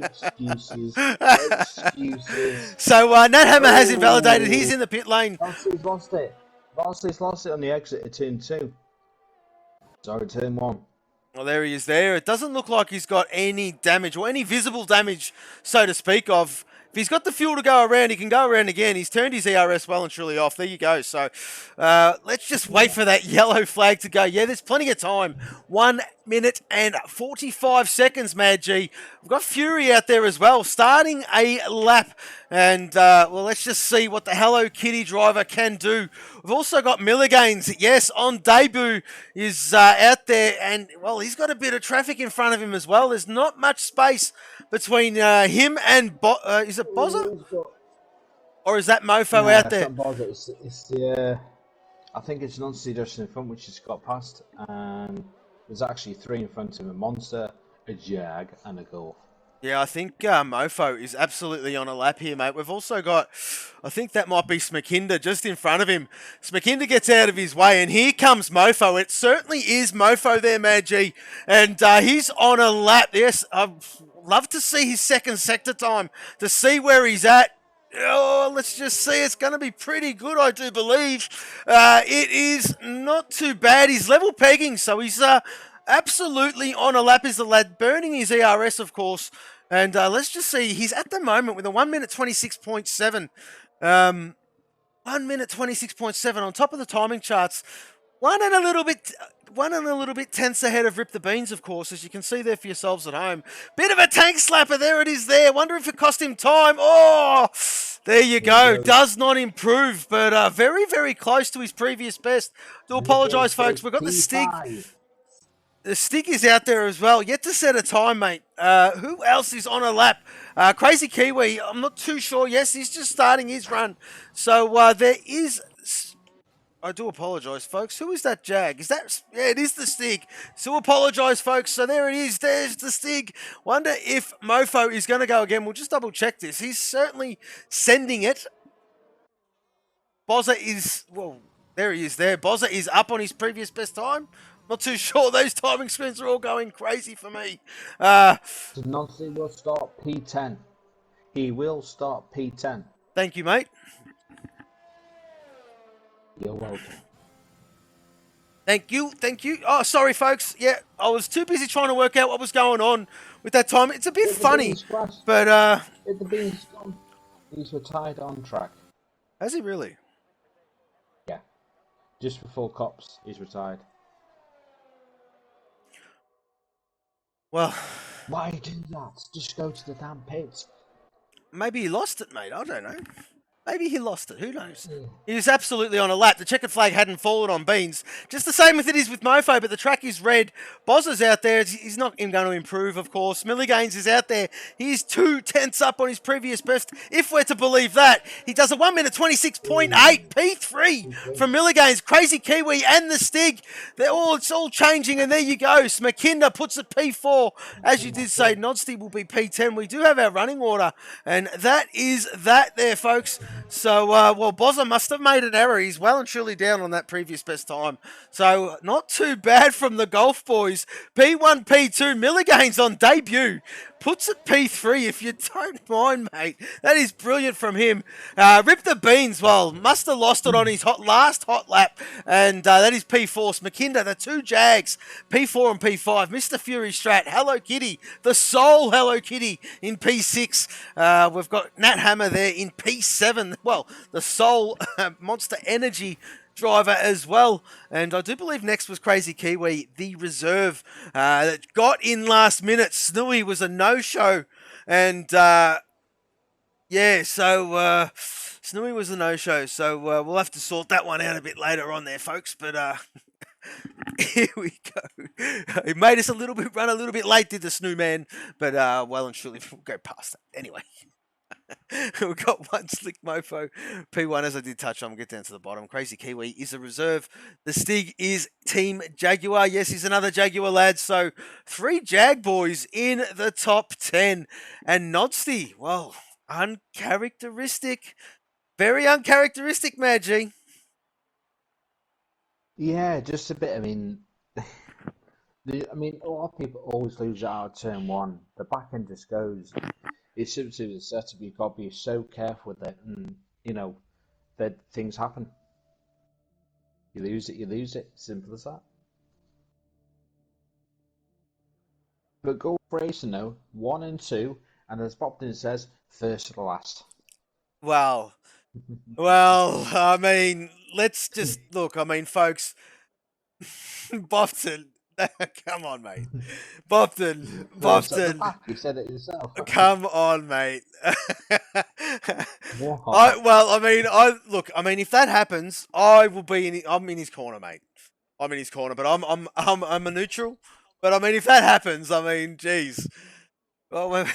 Excuses. Excuses. So Nat Hammer has invalidated. He's in the pit lane. Vansley's lost it. Vansley's lost it on the exit of turn 2. Sorry, turn 1. Well, there he is there. It doesn't look like he's got any damage or any visible damage, so to speak, of. If he's got the fuel to go around, he can go around again. He's turned his ERS well and truly off. There you go. So let's just wait for that yellow flag to go. Yeah, there's plenty of time. 1 minute and 45 seconds, Mad G. We've got Fury out there as well, starting a lap. And, well, let's just see what the Hello Kitty driver can do. We've also got Milligains, yes, on debut, is out there. And, well, he's got a bit of traffic in front of him as well. There's not much space between him and, is it Bozza? Or is that Mofo out there? It's not Bozza. It's the, I think it's Noncy just in front, which has got past. And there's actually 3 in front of him, a Monster, a Jag, and a Golf. Yeah, I think Mofo is absolutely on a lap here, mate. We've also got, I think that might be Smakinda just in front of him. Smakinda gets out of his way, and here comes Mofo. It certainly is Mofo there, Mad G. And he's on a lap. Yes, I'd love to see his second sector time, to see where he's at. Oh, let's just see. It's going to be pretty good, I do believe. It is not too bad. He's level pegging, so he's absolutely on a lap. Is the lad burning his ERS, of course. And let's just see. He's at the moment with a 1 minute 26.7. 1 minute 26.7 on top of the timing charts. One and a little bit tense ahead of Rip the Beans, of course, as you can see there for yourselves at home. Bit of a tank slapper. There it is there. Wonder if it cost him time. Oh, there you go. Does not improve, but very, very close to his previous best. Do apologise, folks. We've got the Stig. The Stig is out there as well. Yet to set a time, mate. Who else is on a lap? Crazy Kiwi, I'm not too sure. Yes, he's just starting his run. So there is... I do apologise, folks. Who is that Jag? Is that... Yeah, it is the Stig. So apologise, folks. So there it is. There's the Stig. Wonder if Mofo is going to go again. We'll just double check this. He's certainly sending it. Bozza is... Well, there he is there. Bozza is up on his previous best time. Not too sure. Those timing screens are all going crazy for me. Noncy will start P10. He will start P10. Thank you, mate. You're welcome. Thank you. Thank you. Oh, sorry, folks. Yeah, I was too busy trying to work out what was going on with that time. It's a bit funny, but... The Bean's gone. He's retired on track. Has he really? Yeah. Just before Cops, he's retired. Well, why do that? Just go to the damn pits. Maybe he lost it, mate. I don't know. Maybe he lost it. Who knows? He was absolutely on a lap. The checkered flag hadn't fallen on Beans. Just the same with it is with Mofo, but the track is red. Bozza's out there. He's not going to improve, of course. Milligains is out there. He's 2 tenths up on his previous best, if we're to believe that. He does a 1 minute 26.8 P3 from Milligains. Crazy Kiwi and the Stig. It's all changing, and there you go. Smakinda puts it P4. As you did say, Nodsty will be P10. We do have our running order, and that is that there, folks. So, well, Bozza must have made an error. He's well and truly down on that previous best time. So, not too bad from the Golf boys. P1, P2, Milligains on debut. Puts it P3 if you don't mind, mate. That is brilliant from him. Rip the Beans, well, must have lost it on his last hot lap. And that is P4. Smakinda, the 2 Jags, P4 and P5. Mr. Fury Strat, Hello Kitty, the Soul Hello Kitty in P6. We've got Nat Hammer there in P7. Well, the Soul Monster Energy driver as well, and I do believe next was Crazy Kiwi, the reserve that got in last minute. Snooey was a no-show, and yeah, so Snooey was a no-show, so we'll have to sort that one out a bit later on there, folks, but here we go. It made us run a little bit late, did the Snoo man, but well and truly we'll go past that anyway. We've got one Slick Mofo P1, as I did touch on. We'll get down to the bottom. Crazy Kiwi is a reserve. The Stig is Team Jaguar. Yes, he's another Jaguar lad. So 3 Jag boys in the top 10. And Nodsty, well, Uncharacteristic. Very uncharacteristic, Maggie. Yeah, just a bit. I mean, a lot of people always lose out of turn one. The back end just goes. It's simply the setup. You've got to be so careful with it, and that things happen. You lose it, you lose it. Simple as that. But go for racing though, 1 and 2, and as Bobden says, first to the last. Well, I mean, let's just look. I mean, folks, Bofton, come on, mate. Bofton, First at the Bofton, back, you said it yourself. come on, mate. What? I mean, if that happens, I will be I'm in his corner, mate. I'm in his corner, but I'm a neutral. But I mean, if that happens, I mean, geez, well,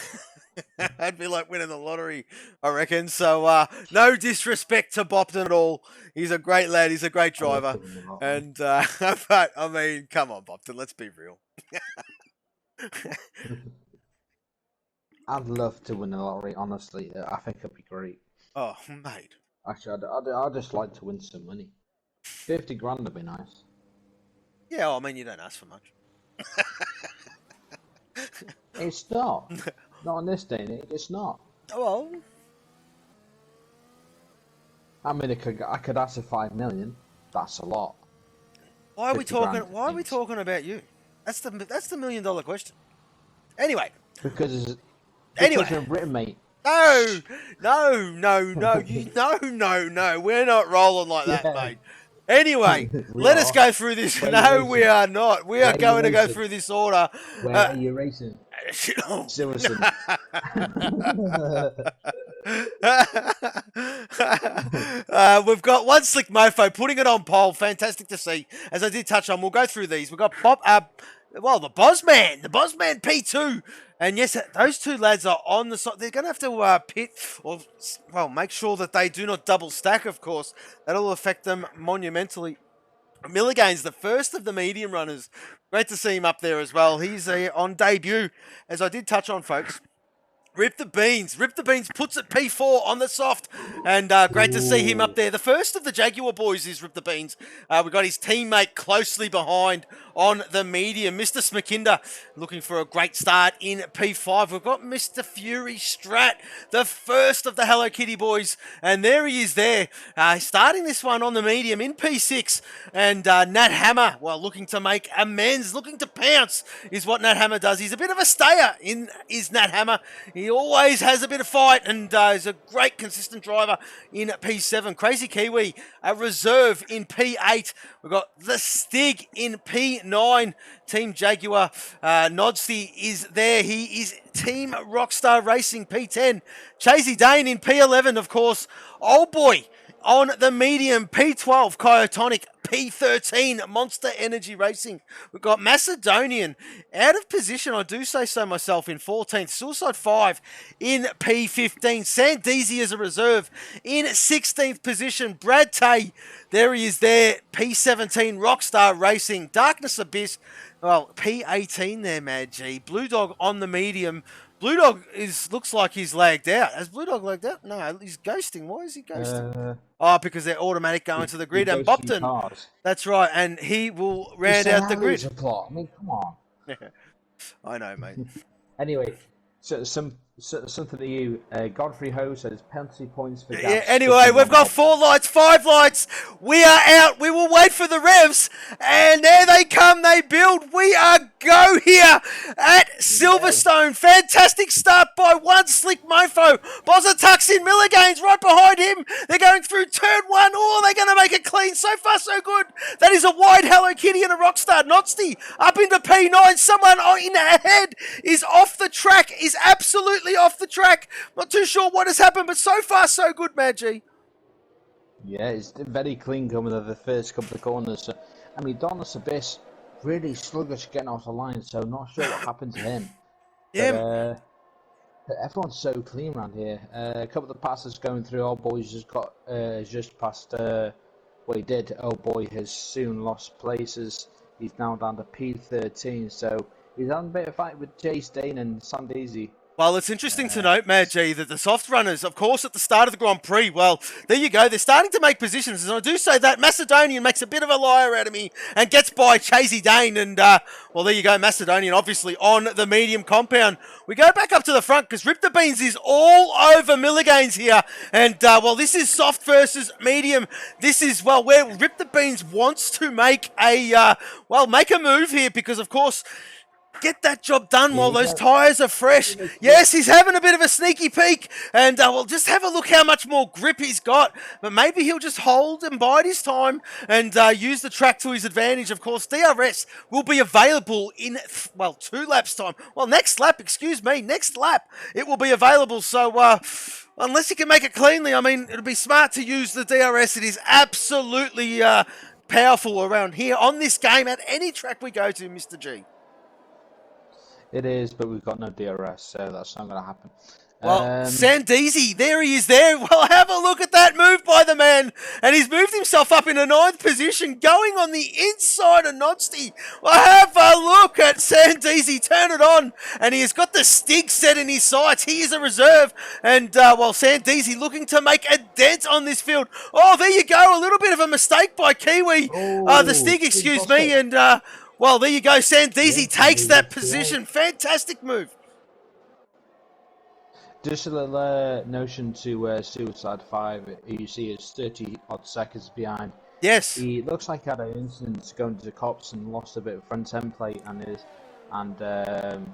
that'd be like winning the lottery, I reckon. So, no disrespect to Bopton at all. He's a great lad. He's a great driver. And, but, I mean, come on, Bopton. Let's be real. I'd love to win the lottery, honestly. I think it'd be great. Oh, mate. Actually, I'd just like to win some money. 50 grand would be nice. Yeah, well, I mean, you don't ask for much. It's not. Not in this day and age, it's not. Well, I mean, I could ask for 5 million. That's a lot. why are we 50 grand, talking? Why are we talking about you? That's the $1 million question. Anyway. Because you're Britain, mate. No. We're not rolling like that, mate. Anyway, let us go through this. No, we are not. We are going to go through this order. Where are you racing? Silverstone. We've got One Slick Mofo putting it on pole. Fantastic to see. As I did touch on, we'll go through these. We've got the Bosman P2. And yes, those two lads are on the side. They're going to have to pit or, make sure that they do not double stack, of course. That'll affect them monumentally. Milligan's the first of the medium runners. Great to see him up there as well. He's on debut, as I did touch on, folks. Rip the Beans puts it P4 on the soft, and great to see him up there. The first of the Jaguar boys is Rip the Beans. We've got his teammate closely behind on the medium. Mr. Smakinda looking for a great start in P5. We've got Mr. Fury Strat, the first of the Hello Kitty boys, and there he is there, starting this one on the medium in P6. And Nat Hammer, looking to make amends, looking to pounce is what Nat Hammer does. He's a bit of a stayer is Nat Hammer. He always has a bit of fight and is a great consistent driver in P7. Crazy Kiwi, a reserve in P8. We've got the Stig in P9. Team Jaguar, Nodsty is there. He is Team Rockstar Racing P10. Chasey Dane in P11, of course. Old boy on the medium, P12, Kyotonic, P13, Monster Energy Racing. We've got Macedonian out of position, I do say so myself, in 14th. Suicide 5 in P15. Sandeezy as a reserve in 16th position. Brad Tay, there he is there, P17, Rockstar Racing. Darkness Abyss, P18 there, Mad G. Blue Dog on the medium. Blue Dog looks like he's lagged out. Has Blue Dog lagged out? No, he's ghosting. Why is he ghosting? Because they're automatic going to the grid. And Bopton, that's right, and he will round out the grid. A plot. I mean, come on. I know, mate. Anyway, so something to you. Godfrey Ho says penalty points for gas. Yeah, anyway, we've got 4 lights, 5 lights. We are out. We will wait for the revs. And there they come. They build. We are go here at Silverstone. Fantastic start by One Slick Mofo. Bozza tucks in. Milligan's right behind him. They're going through turn 1. Oh, they're going to make it clean. So far, so good. That is a wide Hello Kitty and a Rockstar. Notsty up into P9. Someone in ahead is off the track. Is absolutely off the track. Not too sure what has happened, but so far, so good, Maggie. Yeah, it's very clean coming to the first couple of corners. So, I mean, Donis Abyss, really sluggish getting off the line, so not sure what happened to him. Yeah. But everyone's so clean around here. A couple of passes going through. Old boy's just passed what he did. Old boy has soon lost places. He's now down to P13, so he's having a bit of fight with Chase Dane and Sandeezy. Well, it's interesting to note, Mad G, that the soft runners, of course, at the start of the Grand Prix, well, there you go. They're starting to make positions. And I do say that Macedonian makes a bit of a liar out of me and gets by Chasey Dane. And, well, there you go. Macedonian, obviously, on the medium compound. We go back up to the front because Rip the Beans is all over Milliganes here. And, well, this is soft versus medium. This is, well, where Rip the Beans wants to make a, make a move here because, of course, get that job done while those tyres are fresh. Yes, he's having a bit of a sneaky peek. And we'll just have a look how much more grip he's got. But maybe he'll just hold and bide his time and use the track to his advantage. Of course, DRS will be available in, 2 laps time. Well, next lap it will be available. So, unless he can make it cleanly, I mean, it'll be smart to use the DRS. It is absolutely powerful around here on this game at any track we go to, Mr. G. It is, but we've got no DRS, so that's not going to happen. Well, Sandeezy, there he is there. Well, have a look at that move by the man. And he's moved himself up in a 9th position, going on the inside of Nodsty. Well, have a look at Sandeezy. Turn it on. And he has got the Stig set in his sights. He is a reserve. And, Sandeezy looking to make a dent on this field. Oh, there you go. A little bit of a mistake by Kiwi. The Stig, excuse me. And, there you go. Sandeezy takes that position. Fantastic move. Just a little notion to Suicide 5. You see is 30-odd seconds behind. Yes. He looks like he had an incident going to the cops and lost a bit of front end plate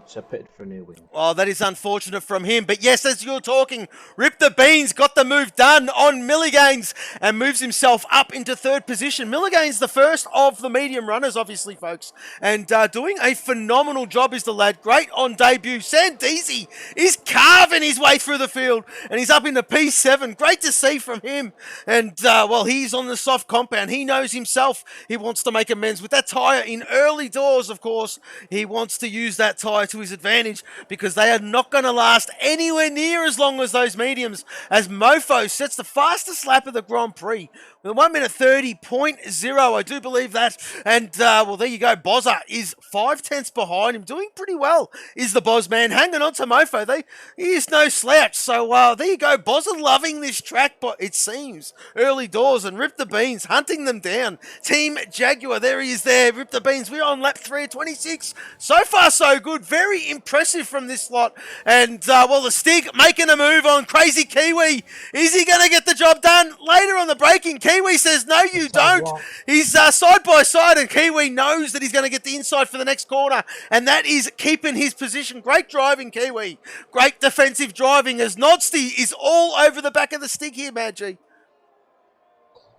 so pitted for a new win. Oh, that is unfortunate from him. But yes, as you're talking, Rip the Beans got the move done on Milliganes and moves himself up into 3rd position. Milliganes, the first of the medium runners, obviously, folks. And doing a phenomenal job is the lad. Great on debut. Sandeezy is carving his way through the field. And he's up into P7. Great to see from him. And, he's on the soft compound. He knows himself. He wants to make amends with that tyre in early doors, of course. He wants to use that tyre to his advantage because they are not going to last anywhere near as long as those mediums, as Mofo sets the fastest lap of the Grand Prix with 1:30.0, I do believe that. And, there you go. Bozza is 5/10 behind him. Doing pretty well is the Boz man. Hanging on to Mofo. He is no slouch. So, there you go. Bozza loving this track, but it seems. Early doors and Rip the Beans hunting them down. Team Jaguar, there he is there. Rip the Beans. We're on lap 3:26. So far, so good. Very impressive from this lot. And, the Stig making a move on Crazy Kiwi. Is he going to get the job done? Later on the braking, Kiwi says, no, you don't. He's side by side, and Kiwi knows that he's going to get the inside for the next corner, and that is keeping his position. Great driving, Kiwi. Great defensive driving as Nodsty is all over the back of the Stig here, Maggie.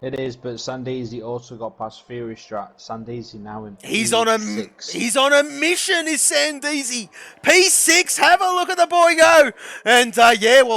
It is, but Sandeezy also got past Fury Strat. Sandeezy now in P6. He's on a mission, is Sandeezy. P6, have a look at the boy go. And,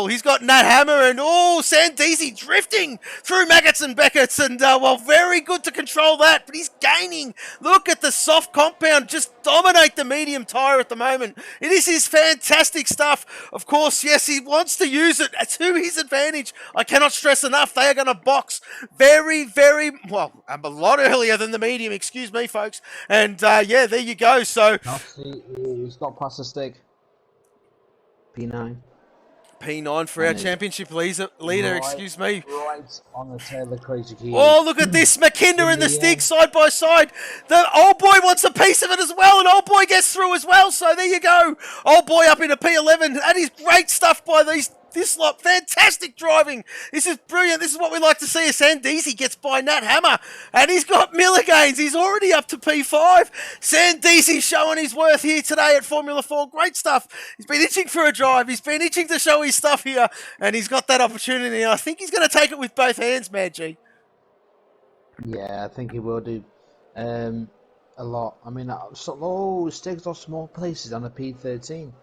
he's got Nat Hammer and, Sandeezy drifting through Maggots and Beckett's. And, very good to control that, but he's gaining. Look at the soft compound just dominate the medium tyre at the moment. This is fantastic stuff. Of course, yes, he wants to use it to his advantage. I cannot stress enough, they are going to box very, very, a lot earlier than the medium, excuse me, folks. And, there you go. So, he's got past the Stig. P9. P9 for our championship leader, excuse me. Right on the tail of Crazy Kiwi. Oh, look at this. McKinder and the Stig side by side. The old boy wants a piece of it as well, and old boy gets through as well. So there you go. Old boy up into P11. That is great stuff by this lot. Fantastic driving. This is brilliant. This is what we like to see. Sandeezy gets by Nat Hammer, and he's got Milliganes. He's already up to P5. Sandeezy showing his worth here today at Formula 4. Great stuff. He's been itching for a drive. He's been itching to show his stuff here, and he's got that opportunity. I think he's going to take it with both hands, Maggie. Yeah, I think he will do a lot. I mean, Stig's lost small places on a P13.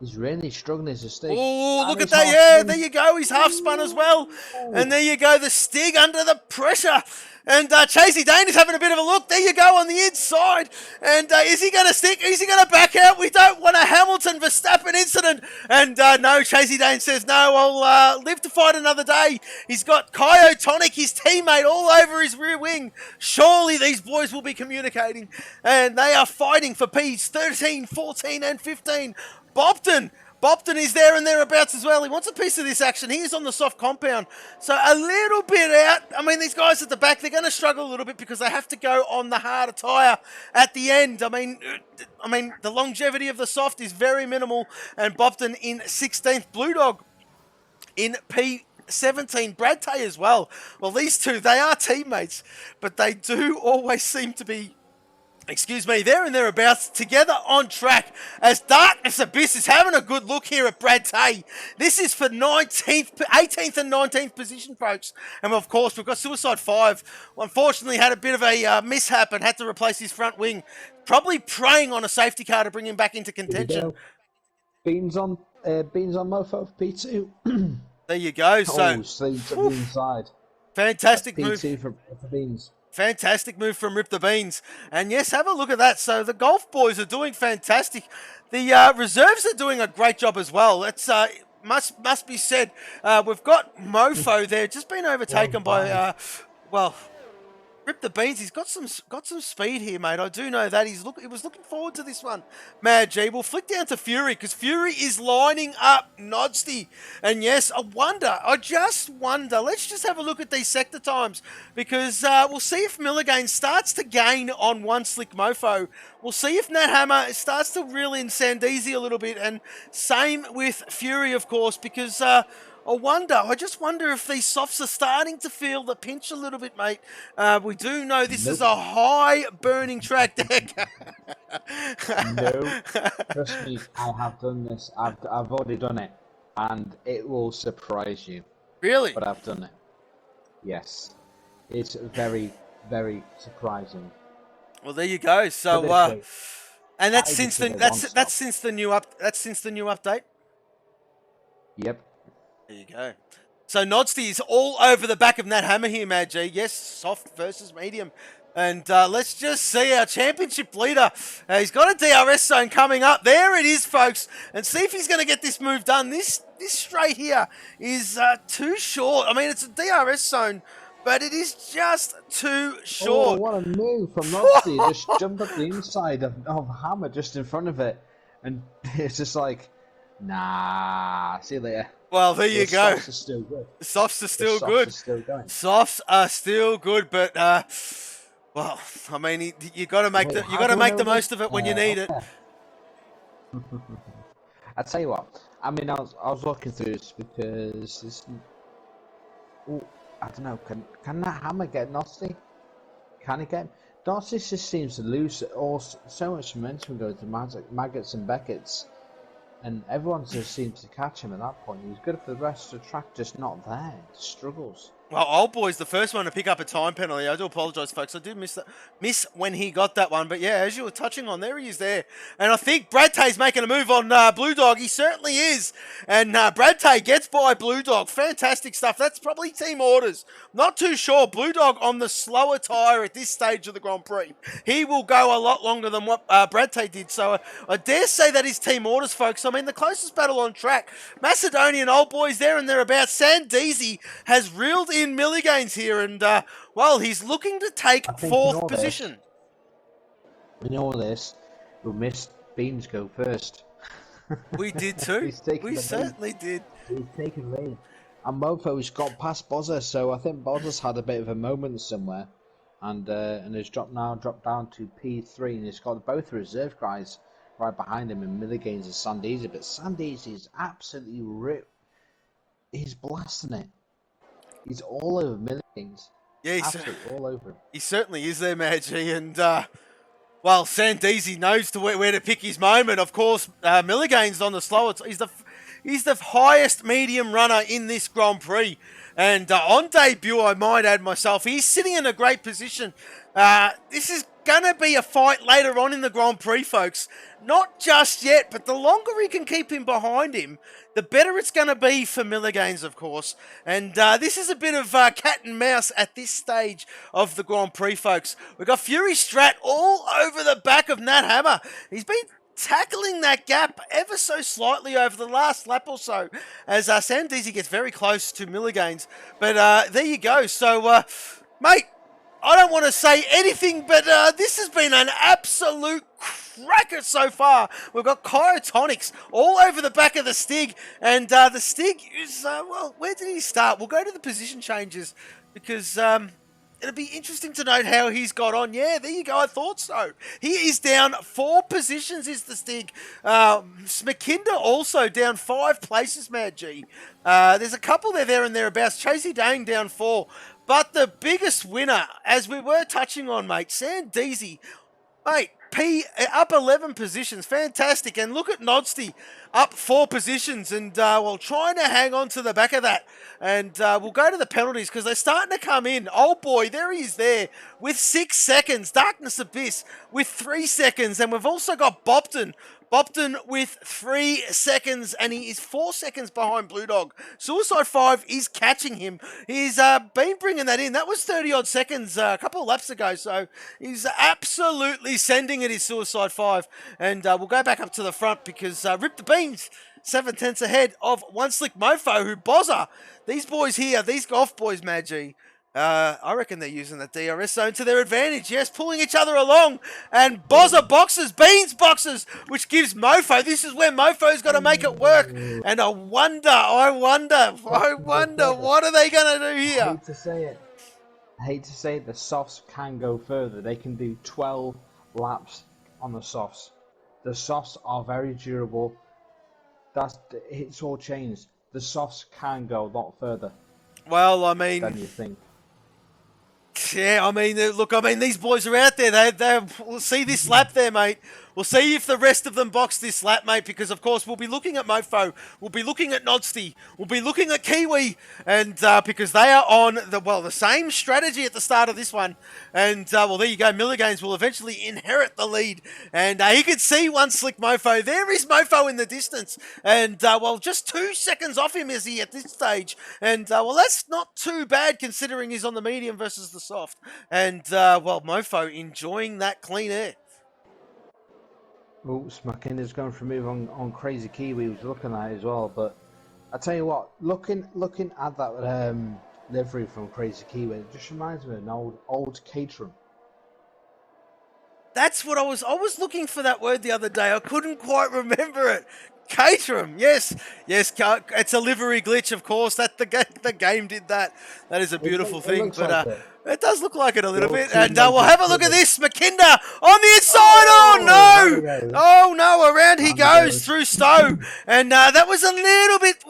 He's really struggling as a Stig. Oh, look at that. Yeah, there you go. He's half spun as well. And there you go. The Stig under the pressure. And Chasey Dane is having a bit of a look. There you go on the inside. And is he going to stick? Is he going to back out? We don't want a Hamilton-Verstappen incident. And no, Chasey Dane says, no, I'll live to fight another day. He's got Kyo Tonic, his teammate, all over his rear wing. Surely these boys will be communicating. And they are fighting for Ps 13, 14 and 15. Bobton Bopton is there and thereabouts as well. He wants a piece of this action. He is on the soft compound. So a little bit out. I mean, these guys at the back, they're going to struggle a little bit because they have to go on the harder tyre at the end. I mean, the longevity of the soft is very minimal. And Bopton in 16th. Blue Dog in P17. Brad Tay as well. Well, these two, they are teammates, but they do always seem to be, there and thereabouts, together on track, as Darkness Abyss is having a good look here at Brad Tay. This is for 18th and 19th position, folks. And of course, we've got Suicide 5. Unfortunately, had a bit of a mishap and had to replace his front wing. Probably preying on a safety car to bring him back into contention. Beans on Mofo for P2. There you go. So, sleeves to the inside. Fantastic P2 move. for Beans. Fantastic move from Rip the Beans. And yes, have a look at that. So the Golf boys are doing fantastic. The reserves are doing a great job as well. It's must be said. We've got Mofo there, just been overtaken by Rip the Beans. He's got some speed here, mate. I do know that. He was looking forward to this one. Mad G. We'll flick down to Fury because Fury is lining up Nodsty. And yes, I just wonder. Let's just have a look at these sector times because we'll see if Milligan starts to gain on one slick Mofo. We'll see if Nat Hammer starts to reel in Sandeezy a little bit, and same with Fury, of course, because I just wonder if these softs are starting to feel the pinch a little bit, mate. We do know this is a high burning track deck. No, trust me, I have done this. I've already done it, and it will surprise you. Really? But I've done it. Yes, it's very, very surprising. Well, there you go. So, and that's since the new update. Yep. There you go. So Nodsty is all over the back of Nat Hammer here, Mad G. Yes, soft versus medium. And let's just see our championship leader. He's got a DRS zone coming up. There it is, folks. And see if he's going to get this move done. This straight here is too short. I mean, it's a DRS zone, but it is just too short. Oh, what a move from Nodsty. Just jumped up the inside of Hammer just in front of it. And it's just like, nah, see you later. Well, there you go. Softs are still good. Softs are still good. Softs are still good, but well, I mean, you got to make the most of it when you need it. I tell you what. I mean, I was looking through this because this. Oh, I don't know. Can that Hammer get Nodsty? Can he get? Nodsty just seems to lose so much momentum going to Maggots and Beckett's. And everyone just seems to catch him at that point. He's good for the rest of the track, just not there. Struggles. Well, Old Boy's the first one to pick up a time penalty. I do apologise, folks. I did miss when he got that one. But yeah, as you were touching on, there he is there. And I think Brad Tay's making a move on Blue Dog. He certainly is. And Brad Tay gets by Blue Dog. Fantastic stuff. That's probably team orders. Not too sure. Blue Dog on the slower tyre at this stage of the Grand Prix. He will go a lot longer than what Brad Tay did. So I dare say that is team orders, folks. I mean, the closest battle on track, Macedonian Old Boys there and thereabouts. Sandeezy has reeled in Milligains here, and well, he's looking to take fourth position. In all this, we missed Beams go first. We did too. We certainly did. He's taken lead. And Mofo's got past Bozza, so I think Bozza's had a bit of a moment somewhere, and has dropped down to P3, and he's got both reserve guys right behind him in Milligains and Sandeezy, but Sandeezy is absolutely ripped. He's blasting it. He's all over Milligains. Yeah, he's absolutely all over him. He certainly is there, Maggie. And, well, Sandeezy knows where to pick his moment. Of course, Milligains on the slower. He's the highest medium runner in this Grand Prix. And on debut, I might add myself, he's sitting in a great position. This is going to be a fight later on in the Grand Prix, folks. Not just yet, but the longer he can keep him behind him, the better it's going to be for Milligains, of course. And this is a bit of cat and mouse at this stage of the Grand Prix, folks. We've got Fury Strat all over the back of Nat Hammer. He's been tackling that gap ever so slightly over the last lap or so as Sandeezy gets very close to Milligains. But there you go. So, mate, I don't want to say anything, but this has been an absolute cracker so far. We've got Kyotonics all over the back of the Stig. And the Stig is, well, where did he start? We'll go to the position changes because it'll be interesting to note how he's got on. Yeah, there you go. I thought so. He is down 4 positions is the Stig. Smakinda also down 5 places, Mad G. There's a couple there and thereabouts. Tracy Dang down 4. But the biggest winner, as we were touching on, mate, Sandeezy, mate, P up 11 positions, fantastic. And look at Nodsty up 4 positions, and well, trying to hang on to the back of that. And we'll go to the penalties because they're starting to come in. Old boy, there he is there with 6 seconds. Darkness Abyss with 3 seconds, and we've also got Bopton with 3 seconds, and he is 4 seconds behind Blue Dog. Suicide 5 is catching him. He's been bringing that in. That was 30-odd seconds a couple of laps ago, so he's absolutely sending it, his Suicide 5. And we'll go back up to the front because Rip the Beams, 7/10 ahead of One Slick Mofo, who bozzer. These boys here, these golf boys, Maggie, I reckon they're using the DRS zone to their advantage. Yes, pulling each other along. And Bozza boxes, Beans boxes, which gives Mofo. This is where Mofo's got to make it work. And I wonder, what are they going to do here? I hate to say it, the softs can go further. They can do 12 laps on the softs. The softs are very durable. It's all changed. The softs can go a lot further. Well, I mean, than you think. Yeah, I mean, look, these boys are out there. We'll see this lap there, mate. We'll see if the rest of them box this lap, mate, because, of course, we'll be looking at Mofo. We'll be looking at Nodsty. We'll be looking at Kiwi, and because they are on the same strategy at the start of this one. And, well, there you go. Milligains will eventually inherit the lead. And he could see One Slick Mofo. There is Mofo in the distance. And, well, just 2 seconds off him is he at this stage. And, well, that's not too bad considering he's on the medium versus the soft. And, well, Mofo enjoying that clean air. Oh, Smakinda's going for a move on Crazy Kiwi, was looking at it as well. But I tell you what, looking at that livery from Crazy Kiwi, it just reminds me of an old Caterham. That's what I was looking for that word the other day. I couldn't quite remember it. Caterham, yes, it's a livery glitch, of course. That the game did that. That is a beautiful thing, but it does look like it a little bit. And we'll have a look at this. Smakinda on the inside. Oh no! Oh no! Around he goes through Stowe, and that was a little bit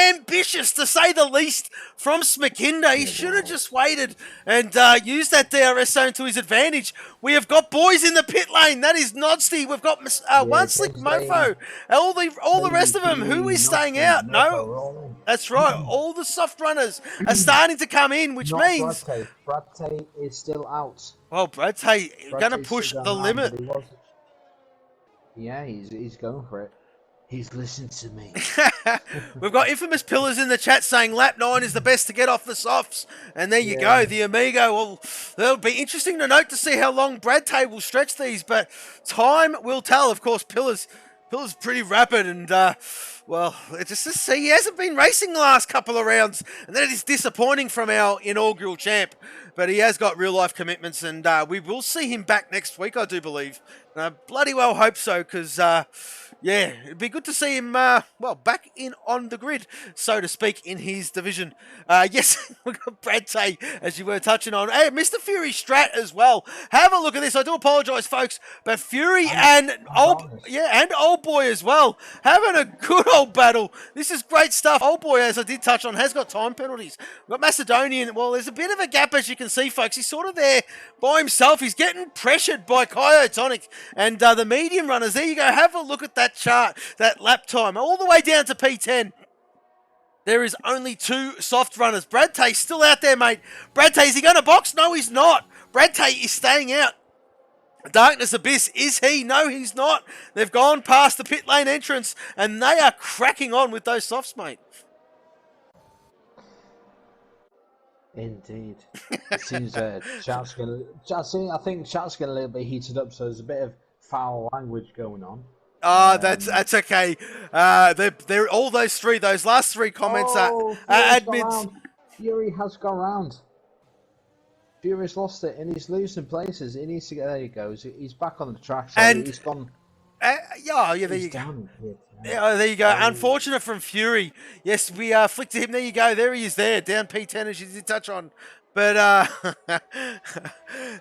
ambitious to say the least from Smakinda. He should have just waited and used that DRS zone to his advantage. We have got boys in the pit lane. That is Nodsty. We've got One Slick Mofo. All the rest of them. Who is staying out? No, that's right. All the soft runners are starting to come in, which means Brad Tate is still out. Well, Brad Tate going to push the limit. Yeah, he's going for it. He's listened to me. We've got Infamous Pillars in the chat saying lap 9 is the best to get off the softs. And there you go, the Amigo. Well, it'll be interesting to note to see how long Brad Tate will stretch these, but time will tell. Of course, Pillars pretty rapid, and well, it's just to see he hasn't been racing the last couple of rounds, and that is disappointing from our inaugural champ. But he has got real life commitments, and we will see him back next week, I do believe. And I bloody well hope so, because yeah, it'd be good to see him, well, back in on the grid, so to speak, in his division. Yes, we've got Brad Tate, as you were touching on. Hey, Mr. Fury Strat as well. Have a look at this. I do apologise, folks, but Fury and Old Boy as well, having a good old battle. This is great stuff. Old Boy, as I did touch on, has got time penalties. We've got Macedonian. Well, there's a bit of a gap, as you can see, folks. He's sort of there by himself. He's getting pressured by Kyotonic and the medium runners. There you go. Have a look at that chart, that lap time, all the way down to P10. There is only 2 soft runners. Brad Tate's still out there, mate. Brad Tate, is he going to box? No, he's not. Brad Tate is staying out. Darkness Abyss, is he? No, he's not. They've gone past the pit lane entrance, and they are cracking on with those softs, mate. Indeed. It seems I think chat's getting a little bit heated up, so there's a bit of foul language going on. That's okay. They're all those last 3 comments are admins. Fury has gone round. Fury's lost it, and he's losing places. He needs to get. There he goes. He's back on the track. So And- he's gone. Yeah, there He's you go. down here. Yeah, there you go. Unfortunate from Fury. Yes, we flicked to him. There you go. There he is there. Down P10 as you did touch on. But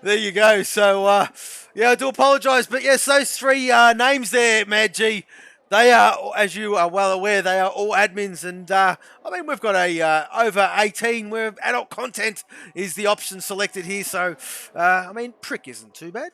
there you go. So, yeah, I do apologise. But yes, those three names there, Mad G, they are, as you are well aware, they are all admins. And, I mean, we've got a over 18 where adult content is the option selected here. So, I mean, prick isn't too bad.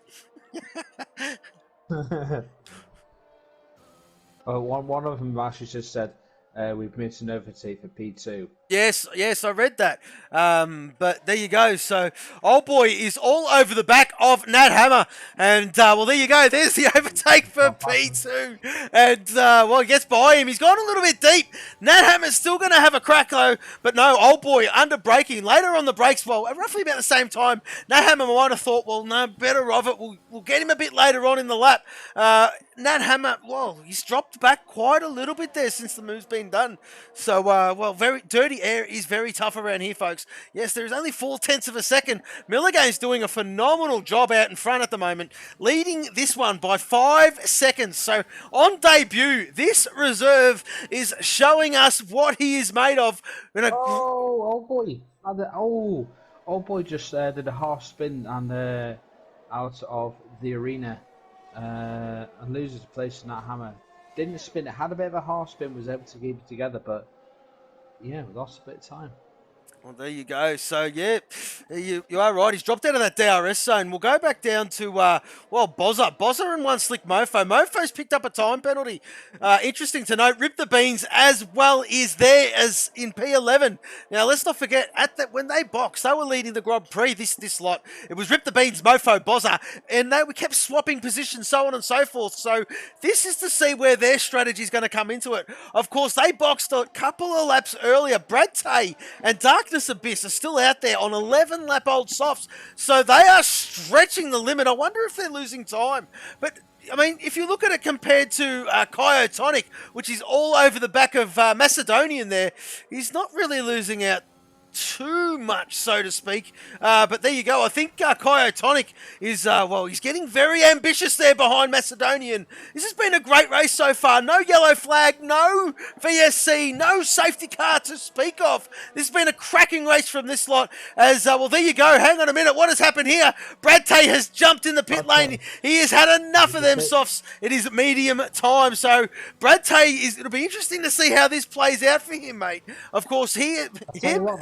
One of them actually just said we've missed an overtake for P2. Yes, I read that. But there you go. So, old boy is all over the back of Nat Hammer. And, well, there you go. There's the overtake for P2. And, well, he gets by him. He's gone a little bit deep. Nat Hammer's still going to have a crack, though. But no, old boy under braking. Later on the brakes, well, roughly about the same time, Nat Hammer might have thought, well, no, better of it. We'll get him a bit later on in the lap. Nat Hammer, well, he's dropped back quite a little bit there since the move's been done. So, well, very dirty air is very tough around here, folks. Yes, there's only 0.4 of a second. Milligane's doing a phenomenal job out in front at the moment, leading this one by 5 seconds. So, on debut, this reserve is showing us what he is made of. Oh boy! Old boy just did a half spin and out of the arena and loses place in that hammer. Didn't spin it, had a bit of a half spin, was able to keep it together, but yeah, we lost a bit of time. Well, there you go. So, yeah, you are right. He's dropped out of that DRS zone. We'll go back down to, well, Bozza. Bozza and one slick Mofo. Mofo's picked up a time penalty. Interesting to note, Rip the Beans as well is there as in P11. Now, let's not forget, when they boxed, they were leading the Grand Prix this lot. It was Rip the Beans, Mofo, Bozza, and we kept swapping positions, so on and so forth. So, this is to see where their strategy is going to come into it. Of course, they boxed a couple of laps earlier. Brad Tay and Darkness Abyss are still out there on 11-lap-old softs, so they are stretching the limit. I wonder if they're losing time. But, I mean, if you look at it compared to Kyotonic, which is all over the back of Macedonian there, he's not really losing out too much, so to speak. But there you go. I think Kyotonic is, well, he's getting very ambitious there behind Macedonian. This has been a great race so far. No yellow flag, no VSC, no safety car to speak of. This has been a cracking race from this lot. As, well, there you go. Hang on a minute. What has happened here? Brad Tay has jumped in the pit lane. He has had enough of them softs. It is medium time. So, Brad Tay, it'll be interesting to see how this plays out for him, mate. Of course, him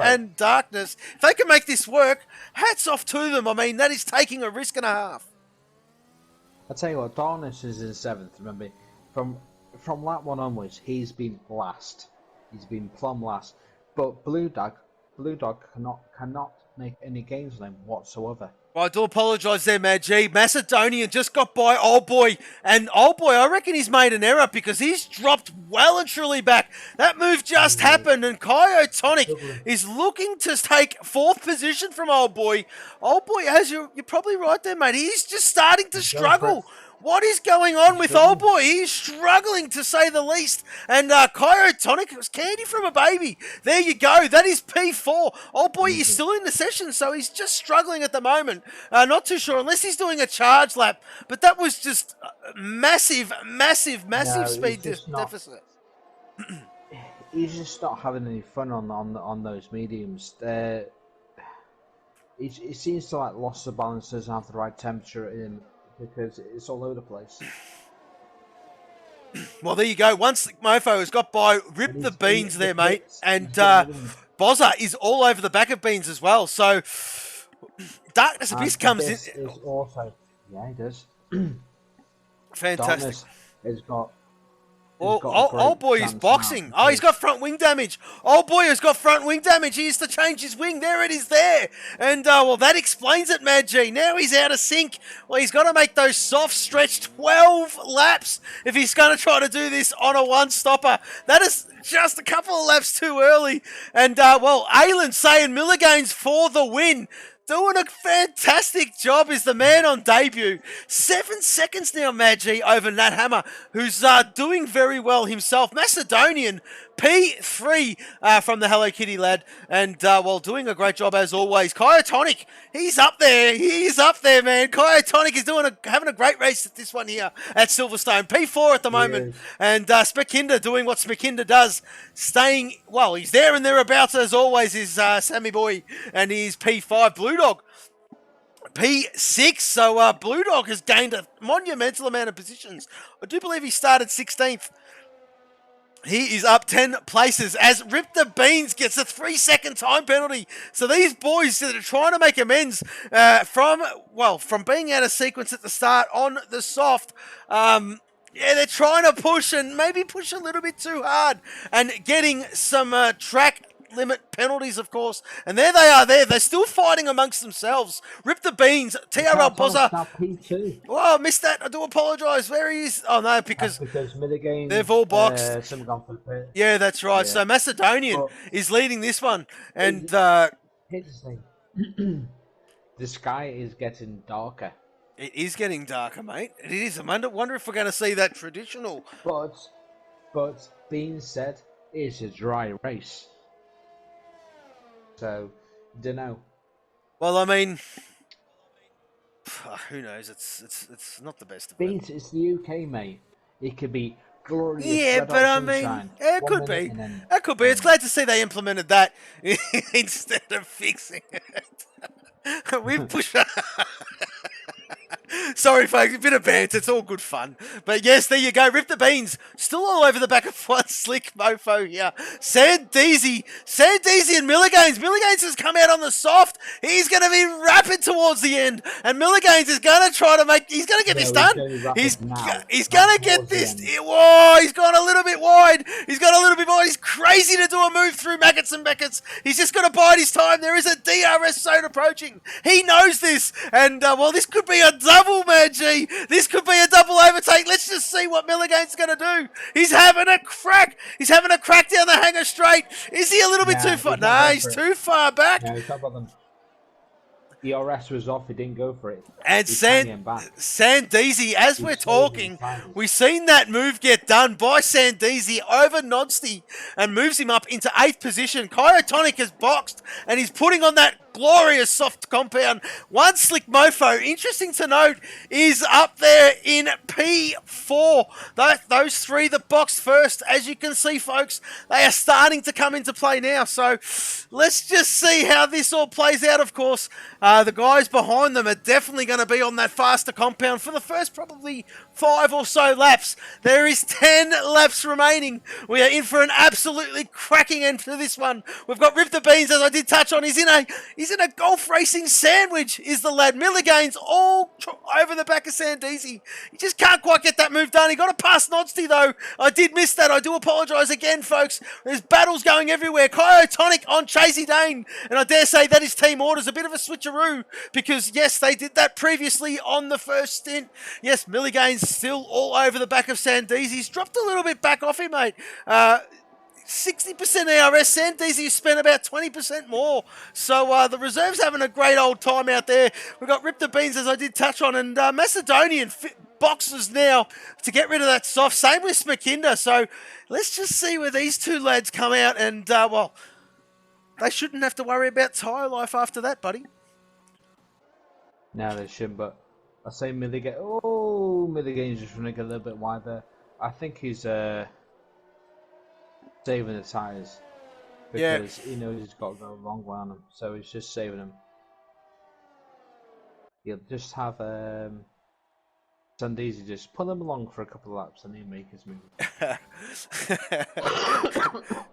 and Darkness, if they can make this work, hats off to them. I mean, that is taking a risk and a half. I'll tell you what, Darkness is in 7th. Remember, from lap 1 onwards, he's been last. He's been plumb last. But Blue Dog cannot make any gains with him whatsoever. Well, I do apologise there, Mad G. Macedonian just got by Old Boy. And Old Boy, I reckon he's made an error because he's dropped well and truly back. That move just happened, and Kyotonic is looking to take 4th position from Old Boy. Old Boy, as you're probably right there, mate. He's just starting to struggle. What is going on with Old Boy? He's struggling, to say the least. And Kyotonic was candy from a baby. There you go. That is P4. Old Boy is still in the session, so he's just struggling at the moment. Not too sure, unless he's doing a charge lap. But that was just massive speed deficit. He's just not having any fun on those mediums. He seems to like lost the balance, doesn't have the right temperature in him, because it's all over the place. Well, there you go. One Slick Mofo has got by Rip the Beans there, mate. And Bozza is all over the back of Beans as well. So, Darkness Abyss comes in. Is also, yeah, he does. Fantastic. Darkness has got... Old Boy is boxing. Oh, he's got front wing damage. Old Boy has got front wing damage. He has to change his wing. There it is there. And, well, that explains it, Mad G. Now he's out of sync. Well, he's got to make those soft stretch 12 laps if he's going to try to do this on a one-stopper. That is just a couple of laps too early. And, well, Aylin saying Milliganes for the win. Doing a fantastic job is the man on debut. 7 seconds now, Mad G, over Nat Hammer, who's doing very well himself. Macedonian P3 from the Hello Kitty lad. And while doing a great job as always, Kyotonic, he's up there. He's up there, man. Kyotonic is having a great race at this one here at Silverstone. P4 at the moment. And Smekinda doing what Smekinda does. Staying, well, he's there and thereabouts as always is Sammy Boy. And he's P5. Blue Dog P6, so Blue Dog has gained a monumental amount of positions. I do believe he started 16th. He is up 10 places as Rip the Beans gets a 3-second time penalty. So these boys that are trying to make amends from being out of sequence at the start on the soft. Yeah, they're trying to push and maybe push a little bit too hard and getting some track limit penalties, of course. And there they are there. They're still fighting amongst themselves. Rip the Beans, TRL Bozza. Oh, I missed that. I do apologise. Where he is? Oh, no, because they've all boxed. Yeah, that's right. Yeah. So Macedonian is leading this one. And here's the thing. The sky is getting darker. It is getting darker, mate. It is. I wonder if we're going to see that traditional. But being said, it's a dry race. So, don't know. Well, I mean, who knows? It's not the best of it. It's the UK, mate. It could be glorious. Yeah, but I mean, yeah, it could be. It could be. It's glad to see they implemented that instead of fixing it. We've pushed. Sorry, folks, a bit of banter. It's all good fun. But yes, there you go. Rip the Beans. Still all over the back of one slick mofo here. Sandeezy and Milligains. Milligains has come out on the soft. He's going to be rapid towards the end. And Milligains is going to try to make... He's going to get this done. He's going to get this... Whoa, he's gone a little bit wide. He's crazy to do a move through Maggots and Beckett's. He's just going to bide his time. There is a DRS zone approaching. He knows this. And, well, this could be a double, man, G. This could be a double overtake. Let's just see what Milligain's going to do. He's having a crack. He's having a crack down the hanger straight. Is he a little bit too far? No, he's too far back. No, he's not got them. ERS was off. He didn't go for it. And Sandeezy, as we're talking, we've seen that move get done by Sandeezy over Nodsty and moves him up into 8th position. Kyotonic has boxed and he's putting on that glorious soft compound. One slick mofo, interesting to note, is up there in P4. Those three that boxed first, as you can see, folks, they are starting to come into play now. So let's just see how this all plays out, of course. The guys behind them are definitely going to be on that faster compound for the first probably 5 or so laps. There is 10 laps remaining. We are in for an absolutely cracking end to this one. We've got Rip the Beans, as I did touch on. He's in a golf racing sandwich, is the lad. Milligain's all over the back of Sandeezy. He just can't quite get that move done. He got to pass Nodsty, though. I did miss that. I do apologise again, folks. There's battles going everywhere. Kyotonic on Chasey Dane. And I dare say that is team orders. A bit of a switcheroo because, yes, they did that previously on the first stint. Yes, Milligain's still all over the back of Sandeezy. He's dropped a little bit back off him, mate. 60% ARS, Sandeezy spent about 20% more. So the reserve's having a great old time out there. We've got Rip the Beans, as I did touch on, and Macedonian boxes now to get rid of that soft. Same with Smekinda. So let's just see where these two lads come out. And, well, they shouldn't have to worry about tyre life after that, buddy. No, they shouldn't, but I say Milligain. Oh, Milligain's just running a little bit wide there. I think he's saving the tyres because he knows he's got to go a long way on them, so he's just saving them. He'll just have Sandeezy just pull him along for a couple of laps and he'll make his move.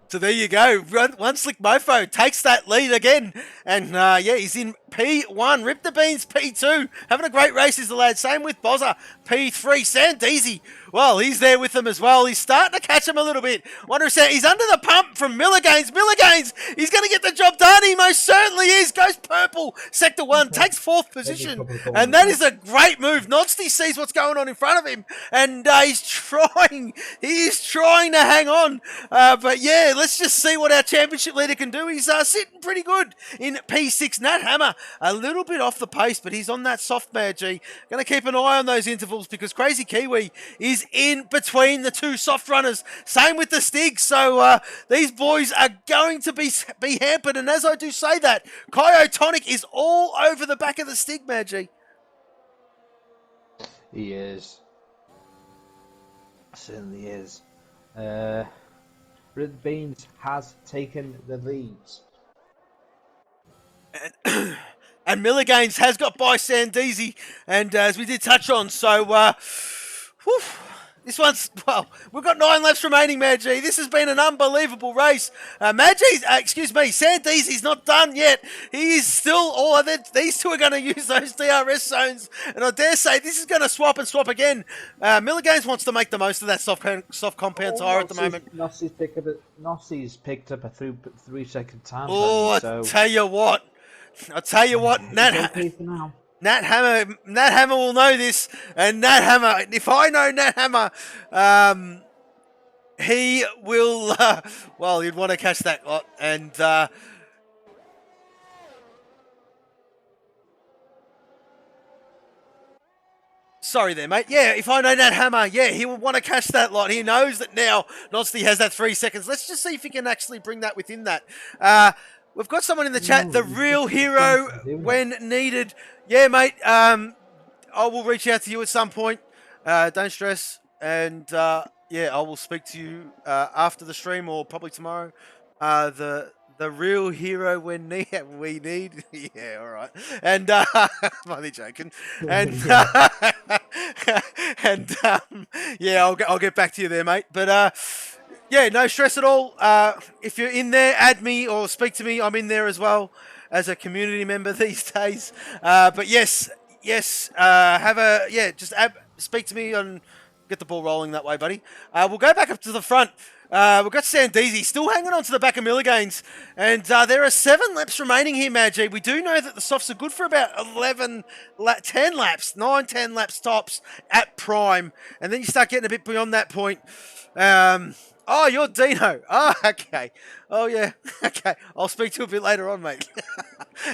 So there you go. One slick mofo takes that lead again. And yeah, he's in P1. Rip the Beans P2. Having a great race is the lad. Same with Bozza. P3. Sandeezy. Well, he's there with them as well. He's starting to catch him a little bit. Wonder if he's under the pump from Milligains. Milligains, he's going to get the job done. He most certainly is. Goes purple. Sector 1. Takes 4th position. And that is a great move. Nodsty sees what's going on in front of him. And he's trying. He is trying to hang on. But yeah, let's just see what our championship leader can do. He's sitting pretty good in P6. Nat Hammer, a little bit off the pace, but he's on that soft badge. Going to keep an eye on those intervals because Crazy Kiwi is is in between the two soft runners. Same with the Stig. So these boys are going to be hampered. And as I do say that, Kyotonic is all over the back of the Stig, Magi. He is. Certainly is. Red Beans has taken the leads. And Milligains has got by Sandeezy, and as we did touch on, so this one's, well, we've got 9 laps remaining, Magi. This has been an unbelievable race. Sandeezy's not done yet. He is still, these two are going to use those DRS zones, and I dare say this is going to swap and swap again. Milligains wants to make the most of that soft compound tyre at the moment. Nossie's picked up a 3-second time. Oh, so... I'll tell you what, Nat Hammer will know this, and Nat Hammer, if I know Nat Hammer, he will, he'd want to catch that lot, and sorry there, mate. Yeah, if I know Nat Hammer, he will want to catch that lot. He knows that now Nosti has that 3 seconds. Let's just see if he can actually bring that within that. We've got someone in the chat, the real hero when needed. Yeah, mate, I will reach out to you at some point. Don't stress. And, I will speak to you after the stream or probably tomorrow. The real hero when we need. Yeah, all right. And, I'm only joking. And, I'll get back to you there, mate. But, no stress at all. If you're in there, add me or speak to me. I'm in there as well as a community member these days. But yes, speak to me and get the ball rolling that way, buddy. We'll go back up to the front. We've got Sandeezy still hanging on to the back of Milligains. And there are 7 laps remaining here, Magi. We do know that the softs are good for about 10 laps, 9-10 laps tops at prime. And then you start getting a bit beyond that point. Oh, you're Dino. Oh, okay. Oh, yeah. Okay. I'll speak to you a bit later on, mate.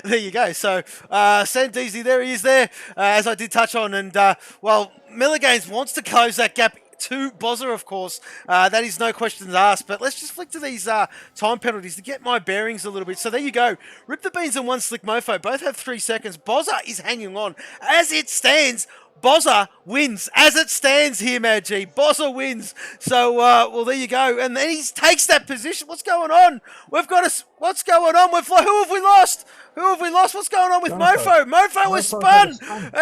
There you go. So, Sandeezy, there he is there, as I did touch on. And, Milligains wants to close that gap to Bozza, of course. That is no questions asked. But let's just flick to these time penalties to get my bearings a little bit. So there you go. Rip the Beans and One Slick Mofo both have 3 seconds. Bozza is hanging on. As it stands, Bozza wins. As it stands here, Magi, Bozza wins. So, there you go. And then he takes that position. What's going on? What's going on? Who have we lost? What's going on with Mofo? Mofo is spun.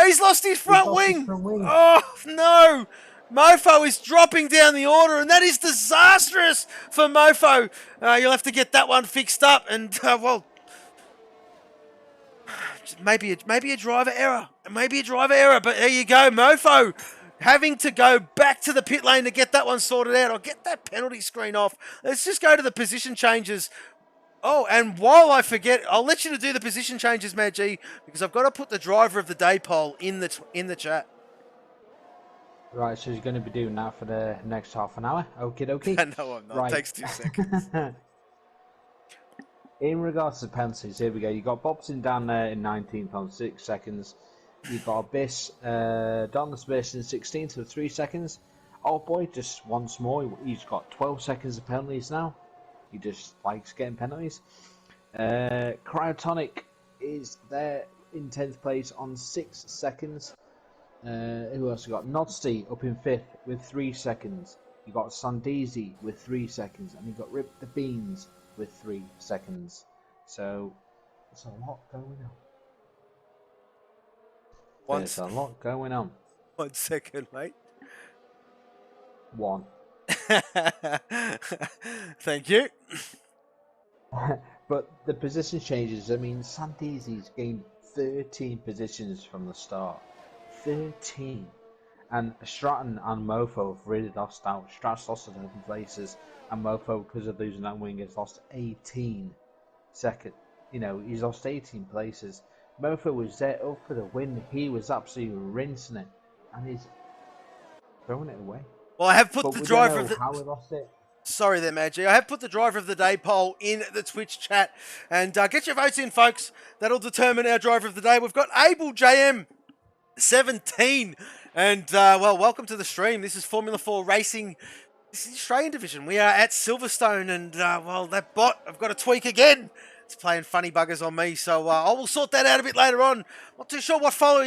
He's lost his front wing. Oh, no. Mofo is dropping down the order, and that is disastrous for Mofo. You'll have to get that one fixed up, and, maybe a driver error. But there you go, Mofo having to go back to the pit lane to get that one sorted out. I'll get that penalty screen off. Let's just go to the position changes. Oh, and while I forget, I'll let you do the position changes, Magi, because I've got to put the driver of the day poll in the chat. Right, so he's going to be doing that for the next half an hour. Okie dokie. No, I'm not. Right. It takes 2 seconds. In regards to penalties, here we go. You got Bobson down there in 19.6 seconds. You got Abyss, Dauntless Abyss in 16th with 3 seconds. Oh boy, just once more. He's got 12 seconds of penalties now. He just likes getting penalties. Cryotonic is there in 10th place on 6 seconds. Who else you got? Nodsty up in 5th with 3 seconds. You got Sandeezy with 3 seconds, and you got Rip the Beans with 3 seconds. So there's a lot going on. There's a lot going on. 1 second, mate. 1. Thank you. But the position changes. I mean, Sandeezy's gained 13 positions from the start. 13. And Stratton and Mofo have really lost out. Stratton's lost 11 places, and Mofo, because of losing that wing, has lost 18 seconds. He's lost 18 places. Mofo was there up for the win. He was absolutely rinsing it, and he's throwing it away. Well, I have put the driver of the... how we lost it. Sorry there, Magi. I have put the driver of the day poll in the Twitch chat, and get your votes in, folks. That'll determine our driver of the day. We've got Abel JM 17 And, well, welcome to the stream. This is Formula 4 Racing. This is the Australian division. We are at Silverstone, and, well, that bot, I've got to tweak again. It's playing funny buggers on me, so I will sort that out a bit later on. Not too sure what follow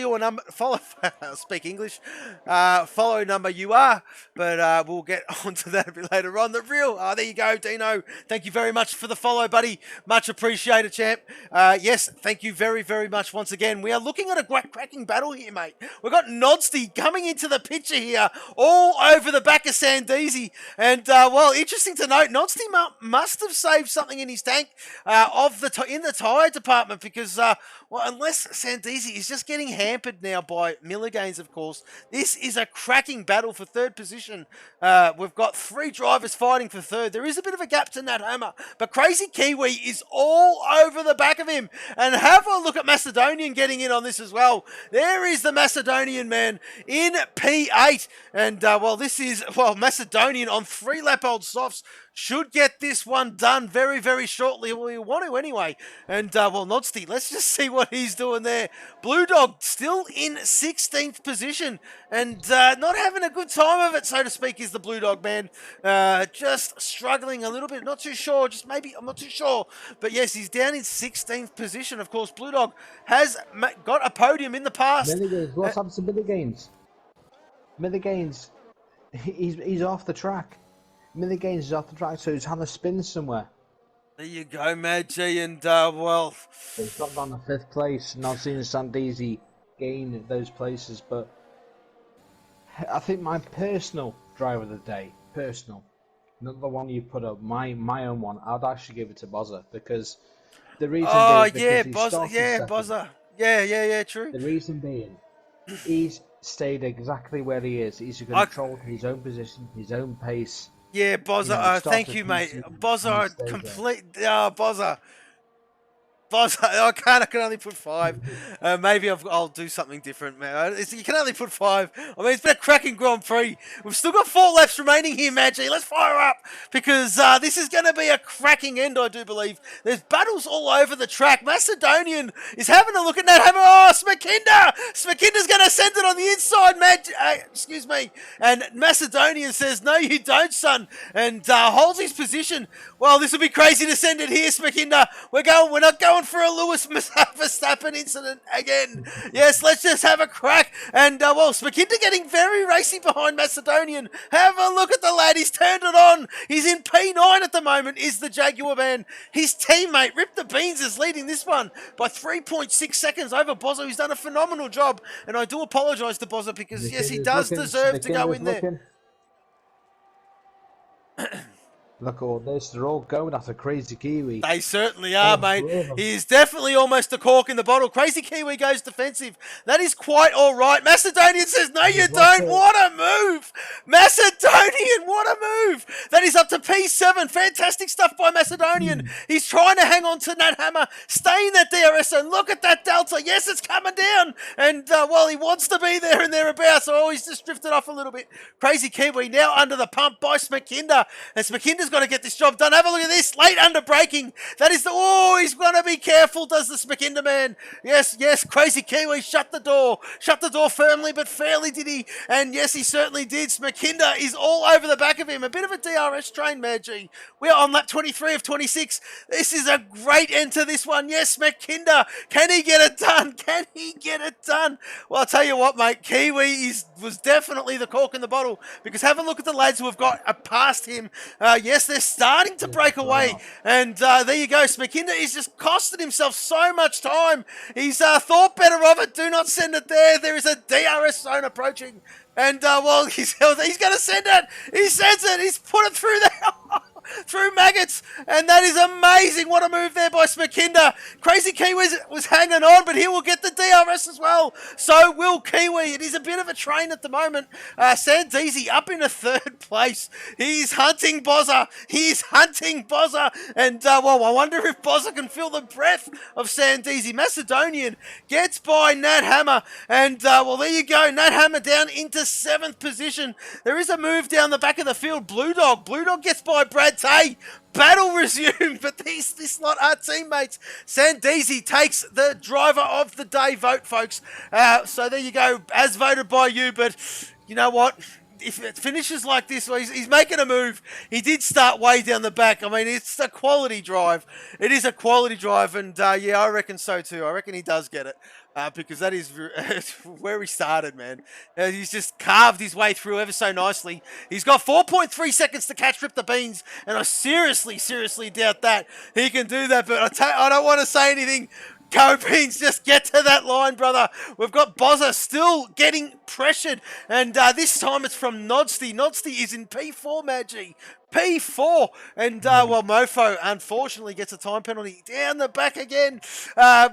speak English, follow number you are, but we'll get onto that a bit later on. The real, there you go, Dino. Thank you very much for the follow, buddy. Much appreciated, champ. Yes, thank you very, very much once again. We are looking at a cracking battle here, mate. We've got Nodsty coming into the picture here, all over the back of Sandeezy. And, well, interesting to note, Nodsty must have saved something in his tank in the tyre department because, well, unless Sandeezy is just getting hampered now by Milligains, of course, this is a cracking battle for third position. We've got 3 drivers fighting for third. There is a bit of a gap to Nat Hammer, but Crazy Kiwi is all over the back of him. And have a look at Macedonian getting in on this as well. There is the Macedonian man in P8. And, well, this is, well, Macedonian on 3-lap-old softs. Should get this one done very, very shortly. Well, we want to anyway. And, well, Nodsty, let's just see what he's doing there. Blue Dog still in 16th position and not having a good time of it, so to speak, is the Blue Dog man. Just struggling a little bit. Not too sure. Just maybe, I'm not too sure. But, yes, he's down in 16th position. Of course, Blue Dog has got a podium in the past. Milligains, what's happened to Milligains? Milligains, he's off the track. Milligains is off the track, so he's having a spin somewhere. There you go, Mad G, and, well... He's dropped on the 5th place, not seeing Sandeezy gain those places, but... I think my personal driver of the day, not the one you put up, my own one, I'd actually give it to Bozza, because the reason being... Bozza. Yeah, true. The reason being, he's stayed exactly where he is. He's controlled his own position, his own pace. Yeah, Bozza, thank you, mate. Bozza, Bozza. I can only put 5. Maybe I'll do something different, man. You can only put 5. I mean, it's been a cracking Grand Prix. We've still got 4 laps remaining here, Maggie. Let's fire up because this is going to be a cracking end, I do believe. There's battles all over the track. Macedonian is having a look at that hammer. Oh, Smakinda! Smakinda's going to send it on the inside, excuse me. And Macedonian says, no, you don't, son. And holds his position. Well, this will be crazy to send it here, Smakinda. We're not going for a Lewis Verstappen incident again. Yes, let's just have a crack. And, well, Smakinda getting very racy behind Macedonian. Have a look at the lad. He's turned it on. He's in P9 at the moment, is the Jaguar man. His teammate, Rip the Beans, is leading this one by 3.6 seconds over Bozza, who's done a phenomenal job. And I do apologise to Bozza because, yes, he does deserve to go in there. Look at all this. They're all going after Crazy Kiwi. They certainly are, mate. He is definitely almost a cork in the bottle. Crazy Kiwi goes defensive. That is quite all right. Macedonian says, no, you don't. What a move. Macedonian, what a move. That is up to P7. Fantastic stuff by Macedonian. He's trying to hang on to Nat Hammer. Stay in that DRS and look at that Delta. Yes, it's coming down. And, well, he wants to be there and thereabouts. So he's just drifted off a little bit. Crazy Kiwi now under the pump by Smakinda. And Smakinda's got to get this job done. Have a look at this. Late under braking. That is the... Oh, he's going to be careful, does the Smakinda man. Yes, Crazy Kiwi shut the door. Shut the door firmly but fairly, did he? And yes, he certainly did. Smakinda is all over the back of him. A bit of a DRS train, Maggie. We are on lap 23 of 26. This is a great end to this one. Yes, Smakinda. Can he get it done? Can he get it done? Well, I'll tell you what, mate. Kiwi was definitely the cork in the bottle because have a look at the lads who have got past him. Yes, they're starting to break away. And there you go. Smakinda is just costing himself so much time. He's thought better of it. Do not send it there. There is a DRS zone approaching. And, well, he's going to send it. He sends it. He's put it through there. Through maggots, and that is amazing. What a move there by Smakinda. Crazy Kiwi was hanging on, but he will get the DRS as well. So will Kiwi. It is a bit of a train at the moment. Sandeezy up in a 3rd place. He's hunting Bozza. And, well, I wonder if Bozza can feel the breath of Sandeezy. Macedonian gets by Nat Hammer, and, well, there you go. Nat Hammer down into 7th position. There is a move down the back of the field. Blue Dog gets by Brad but hey, battle resumed. But this lot are teammates. Sandeezy takes the driver of the day vote, folks. So there you go, as voted by you. But you know what? If it finishes like this, well, he's making a move. He did start way down the back. I mean, it's a quality drive. It is a quality drive, and yeah, I reckon so too. I reckon he does get it because that is where he started, man. He's just carved his way through ever so nicely. He's got 4.3 seconds to catch Rip the Beans, and I seriously doubt that he can do that. But I don't want to say anything. Go Beans, just get to that line, brother. We've got Bozza still getting pressured, and this time it's from Nodsty. Nodsty is in P4, Maggie. P4, and well, Mofo unfortunately gets a time penalty down the back again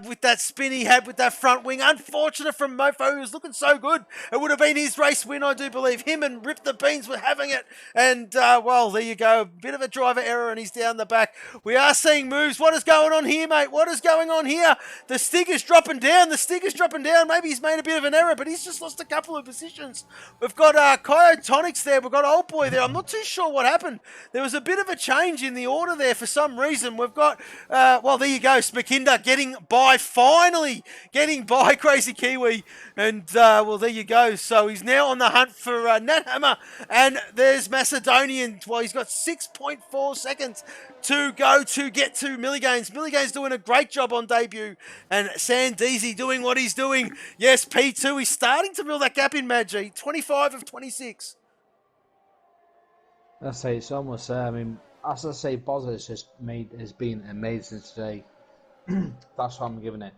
with that spin he had with that front wing. Unfortunate from Mofo, who was looking so good. It would have been his race win, I do believe. Him and Rip the Beans were having it, and well, there you go. A bit of a driver error, and he's down the back. We are seeing moves. What is going on here, mate? What is going on here? The sticker's dropping down. The sticker's dropping down. Maybe he's made a bit of an error, but he's just lost a couple of positions. We've got Kyotonics there. We've got Old Boy there. I'm not too sure what happened. There was a bit of a change in the order there for some reason. We've got, well, there you go, Smakinda getting by, finally getting by Crazy Kiwi. And, well, there you go. So he's now on the hunt for Nat Hammer. And there's Macedonian. Well, he's got 6.4 seconds to go to get to Milligains. Milligains doing a great job on debut. And Sandeezy doing what he's doing. Yes, P2, he's starting to build that gap in Magi. 25 of 26. I say it's almost. I mean, as I say, Bozza has been amazing today. That's what I'm giving it.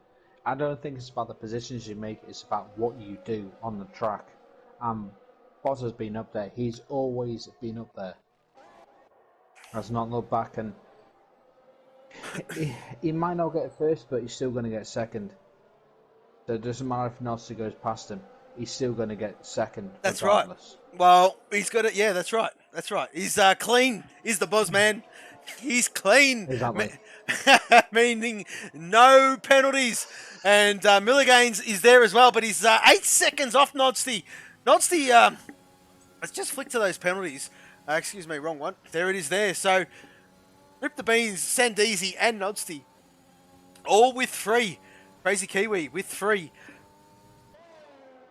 I don't think it's about the positions you make; it's about what you do on the track. Bozza's been up there. He's always been up there. Has not looked back, and he might not get first, but he's still going to get second. So it doesn't matter if Nelson goes past him; he's still going to get second. That's regardless. right. Well, he's got it. Yeah, that's right. That's right. He's clean. He's the boss man. He's clean. Exactly. Meaning no penalties. And Milligains is there as well, but he's 8 seconds off Nodsty. Nodsty, let's just flick to those penalties. Excuse me, wrong one. There it is there. So, Rip the Beans, Sandeezy, and Nodsty. All with 3. Crazy Kiwi with 3.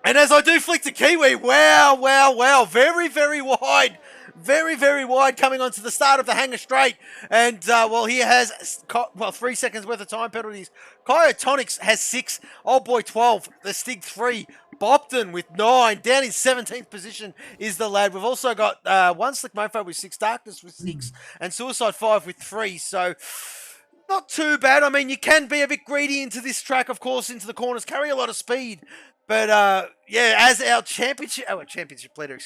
And as I do flick to Kiwi, wow. Very wide. Very wide coming onto the start of the hanger straight. And, well, he has, 3 seconds worth of time penalties. Kyotonics has 6. Old Boy 12. The Stig 3. Bopton with 9. Down in 17th position is the lad. We've also got one Slick Mofo with 6. Darkness with 6. And Suicide 5 with 3. So, not too bad. I mean, you can be a bit greedy into this track, of course, into the corners. Carry a lot of speed. But, yeah, as our championship leader,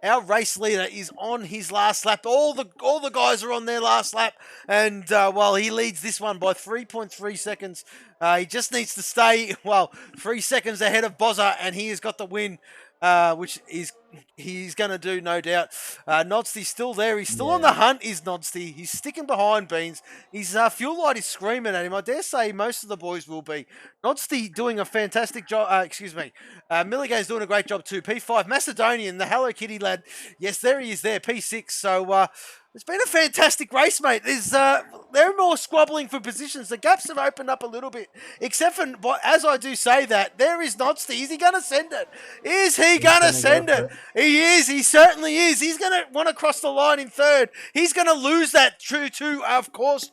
our race leader is on his last lap. All the guys are on their last lap. And, well, he leads this one by 3.3 seconds. He just needs to stay, 3 seconds ahead of Bozza, and he has got the win, which he's going to do, no doubt. Nodsty's still there. He's still on the hunt, is Nodsty. He's sticking behind Beans. His fuel light is screaming at him. I dare say most of the boys will be. Nodsty doing a fantastic job. Milligan's doing a great job too. P5. Macedonian, the Hello Kitty lad. Yes, there he is there. P6. So, it's been a fantastic race, mate. They're more squabbling for positions. The gaps have opened up a little bit. Except for, as I do say that, there is Nodsty. Is he going to send it? Is he going to send it? He is. He certainly is. He's going to want to cross the line in third. He's going to lose that to, of course,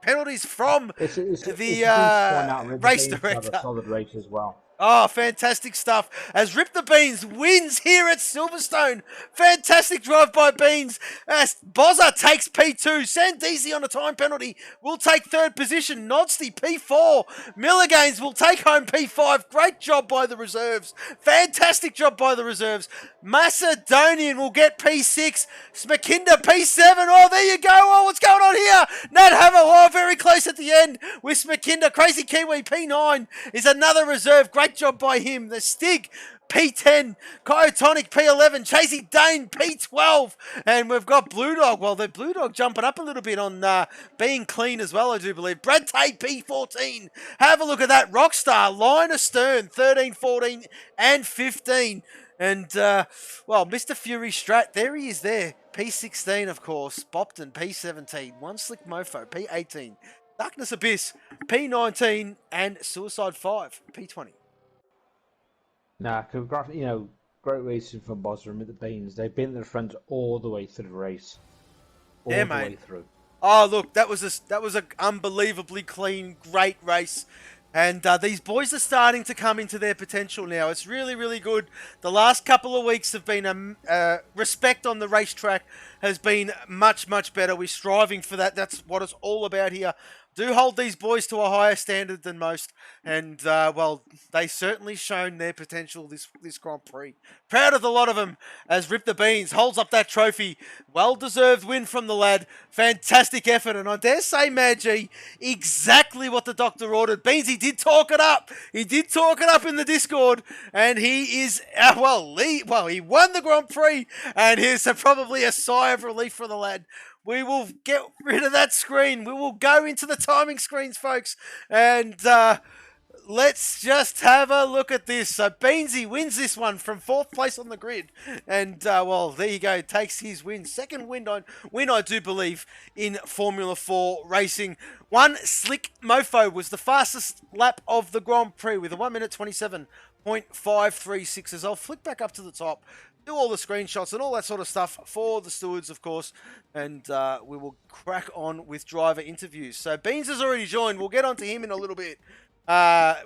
penalties from the race director. Solid race as well. Oh, fantastic stuff. As Rip the Beans wins here at Silverstone. Fantastic drive by Beans. As Bozza takes P2. Sandeezy on a time penalty will take third position. Nodsty P4. Milligains will take home P5. Great job by the reserves. Fantastic job by the reserves. Macedonian will get P6. Smakinda P7. Oh, there you go. Oh, what's going on here? Nat Hammer. Oh, very close at the end with Smakinda. Crazy Kiwi P9 is another reserve. Great Great job by him. The Stig, P10, Kyotonic, P11, Chasey Dane, P12. And we've got Blue Dog. Well, the Blue Dog jumping up a little bit on being clean as well, I do believe. Brad Tate, P14. Have a look at that. Rockstar, line astern, 13, 14, and 15. And, well, Mr. Fury Strat, there he is there. P16, of course. Bopton, P17. One Slick Mofo, P18. Darkness Abyss, P19. And Suicide 5, P20. Nah, great racing from Bosram with the Beans. They've been at the front all the way through the race. All the way through. Oh, look, that was an unbelievably clean, great race. And these boys are starting to come into their potential now. It's really, really good. The last couple of weeks have been respect on the racetrack has been much, much better. We're striving for that. That's what it's all about here. Do hold these boys to a higher standard than most. And, well, they certainly shown their potential this Grand Prix. Proud of the lot of them as Rip the Beans holds up that trophy. Well-deserved win from the lad. Fantastic effort. And I dare say, Mad G, exactly what the doctor ordered. Beans, he did talk it up. He did talk it up in the Discord. And he is, he won the Grand Prix. And here's probably a sigh of relief for the lad. We will get rid of that screen. We will go into the timing screens, folks. And let's just have a look at this. So Beansy wins this one from 4th place on the grid. And, well, there you go. Takes his win. Second win, I do believe, in Formula 4 racing. One Slick Mofo was the fastest lap of the Grand Prix with a 1 minute 27.536. As I'll flick back up to the top. Do all the screenshots and all that sort of stuff for the stewards, of course, and we will crack on with driver interviews. So Beans has already joined. We'll get on to him in a little bit.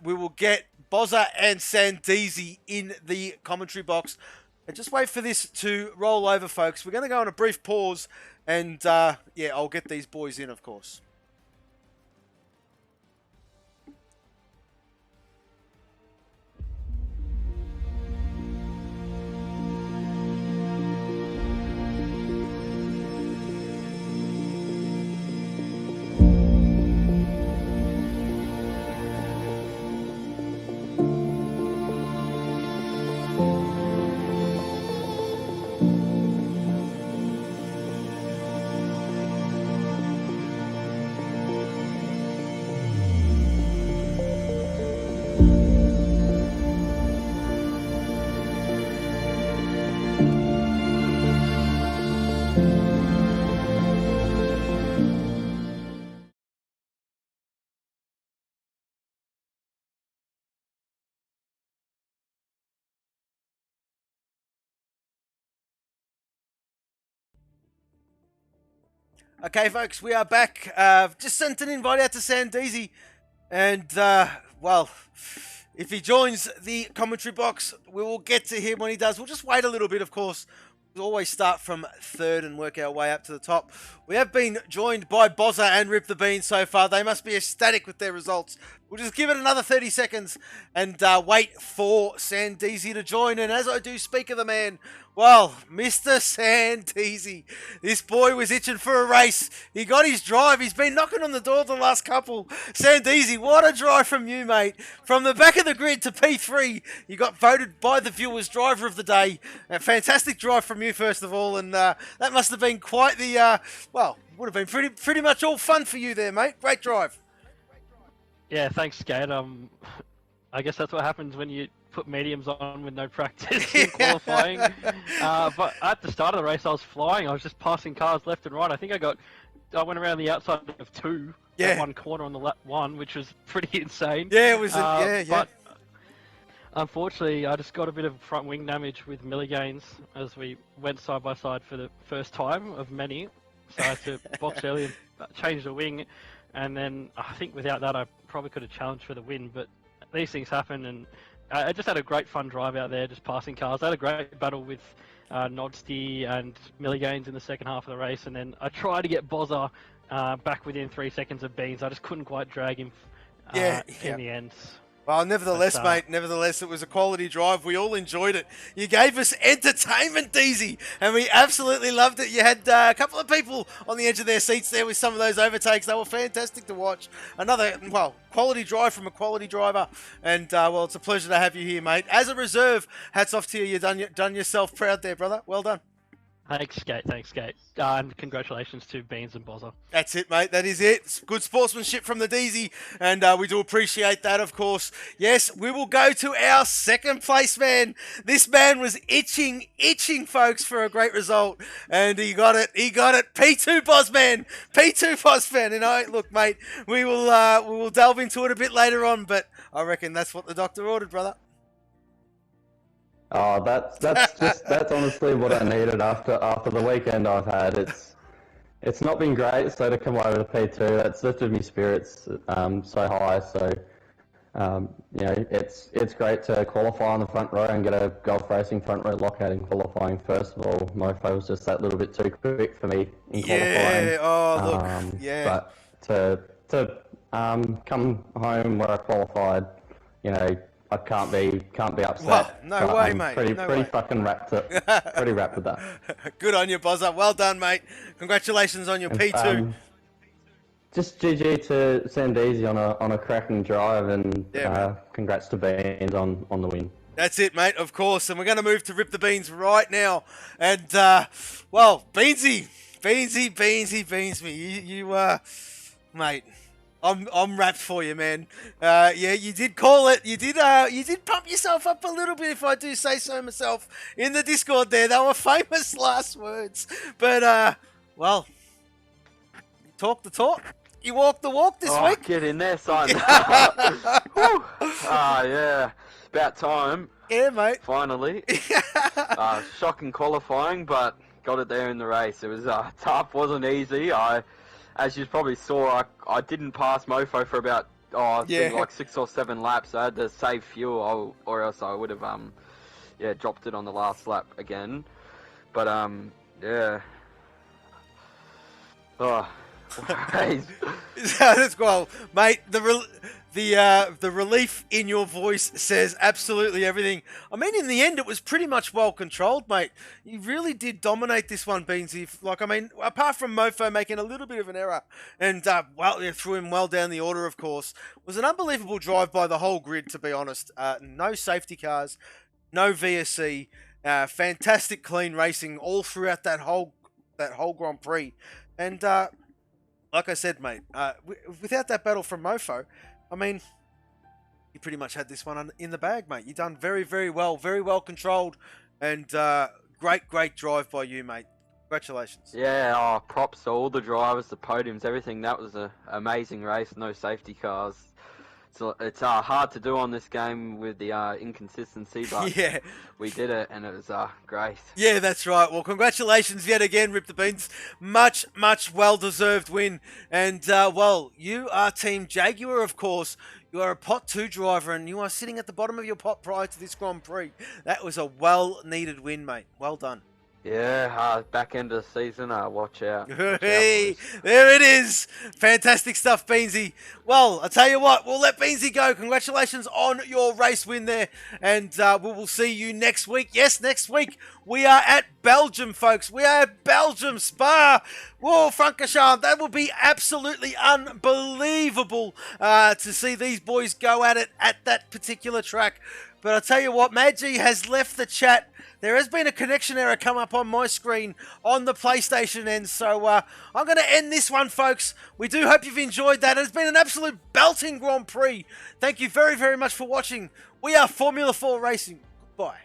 We will get Bozza and Sandeezy in the commentary box. And just wait for this to roll over, folks. We're going to go on a brief pause, and yeah, I'll get these boys in, of course. Okay, folks, we are back. Just sent an invite out to Sandeezy. And, well, if he joins the commentary box, we will get to him when he does. We'll just wait a little bit, of course. We'll always start from third and work our way up to the top. We have been joined by Bozza and Rip the Bean so far. They must be ecstatic with their results. We'll just give it another 30 seconds and wait for Sandeezy to join. And as I do speak of the man, well, Mr. Sandeezy, this boy was itching for a race. He got his drive. He's been knocking on the door the last couple. Sandeezy, what a drive from you, mate. From the back of the grid to P3, you got voted by the viewers driver of the day. A fantastic drive from you, first of all. And that must have been quite the, well, would have been pretty much all fun for you there, mate. Great drive. Yeah, thanks, Skate. I guess that's what happens when you put mediums on with no practice in qualifying. But at the start of the race, I was flying. I was just passing cars left and right. I think I went around the outside of two at one corner on the lap one, which was pretty insane. Yeah, it was. Yeah. But unfortunately, I just got a bit of front wing damage with milligains as we went side by side for the first time of many. So I had to box early and change the wing. And then I think without that, I probably could have challenged for the win. But these things happen, and I just had a great fun drive out there, just passing cars. I had a great battle with Nodsty and Milligains in the second half of the race, and then I tried to get Bozza back within 3 seconds of Beans. I just couldn't quite drag him in the end. Well, nevertheless, But, mate, nevertheless, it was a quality drive. We all enjoyed it. You gave us entertainment, Deezy, and we absolutely loved it. You had a couple of people on the edge of their seats there with some of those overtakes. They were fantastic to watch. Another, well, quality drive from a quality driver. And, well, it's a pleasure to have you here, mate. As a reserve, hats off to you. You've done yourself proud there, brother. Well done. Thanks, Skate. And congratulations to Beans and Bozza. That's it, mate. That is it. It's good sportsmanship from the Deezy, and we do appreciate that, of course. Yes, we will go to our second place man. This man was itching, folks, for a great result, and he got it. P2 Bozman. And look, mate, we will delve into it a bit later on, but I reckon that's what the doctor ordered, brother. Oh, that's honestly what I needed after the weekend I've had. It's not been great, so to come over to P2, that's lifted my spirits so high. So it's great to qualify on the front row and get a golf racing front row lockout in qualifying. First of all, Mofo was just that little bit too quick for me in qualifying. Yeah. Oh, look. Yeah. But to come home where I qualified, I can't be upset. Well, no way, I'm mate. Pretty fucking wrapped with that. Good on you, Bozza. Well done, mate. Congratulations on your P2. Just GG to Sandeezy on a cracking drive, and congrats to Beans on the win. That's it, mate, of course. And we're going to move to Rip the Beans right now. And, well, Beansy beans me. You mate, I'm wrapped for you, man. Yeah, you did call it. You did pump yourself up a little bit, if I do say so myself, in the Discord there. They were famous last words. But, well, you talk the talk. You walk the walk this week. Get in there, son. Yeah. About time. Yeah, mate. Finally. Shocking qualifying, but got it there in the race. It was tough, wasn't easy. As you probably saw, I didn't pass Mofo for about I think like 6 or 7 laps. I had to save fuel, or else I would have dropped it on the last lap again. But yeah. Oh. That's well, mate. The relief in your voice says absolutely everything. I mean, in the end, it was pretty much well controlled, mate. You really did dominate this one, Beansy. Like, I mean, apart from Mofo making a little bit of an error, and you threw him well down the order, of course. It was an unbelievable drive by the whole grid, to be honest. No safety cars, no VSC, fantastic clean racing all throughout that whole Grand Prix, and. Like I said, mate, without that battle from Mofo, I mean, you pretty much had this one in the bag, mate. You done very, very well controlled, and great drive by you, mate. Congratulations. Yeah, props to all the drivers, the podiums, everything. That was an amazing race, no safety cars. So it's hard to do on this game with the inconsistency, but we did it, and it was great. Yeah, that's right. Well, congratulations yet again, Rip the Beans. Much well-deserved win. And, well, you are Team Jaguar, of course. You are a Pot 2 driver, and you are sitting at the bottom of your pot prior to this Grand Prix. That was a well-needed win, mate. Well done. Yeah, back end of the season, watch out. Hey, there it is. Fantastic stuff, Beansy. Well, I'll tell you what, we'll let Beansy go. Congratulations on your race win there. And we will see you next week. Yes, next week we are at Belgium, folks. We are at Belgium, Spa. Whoa, Francorchamps. That will be absolutely unbelievable to see these boys go at it at that particular track. But I'll tell you what, Maggie has left the chat. There has been a connection error come up on my screen on the PlayStation end, so I'm going to end this one, folks. We do hope you've enjoyed that. It's been an absolute belting Grand Prix. Thank you very, very much for watching. We are Formula 4 Racing. Goodbye.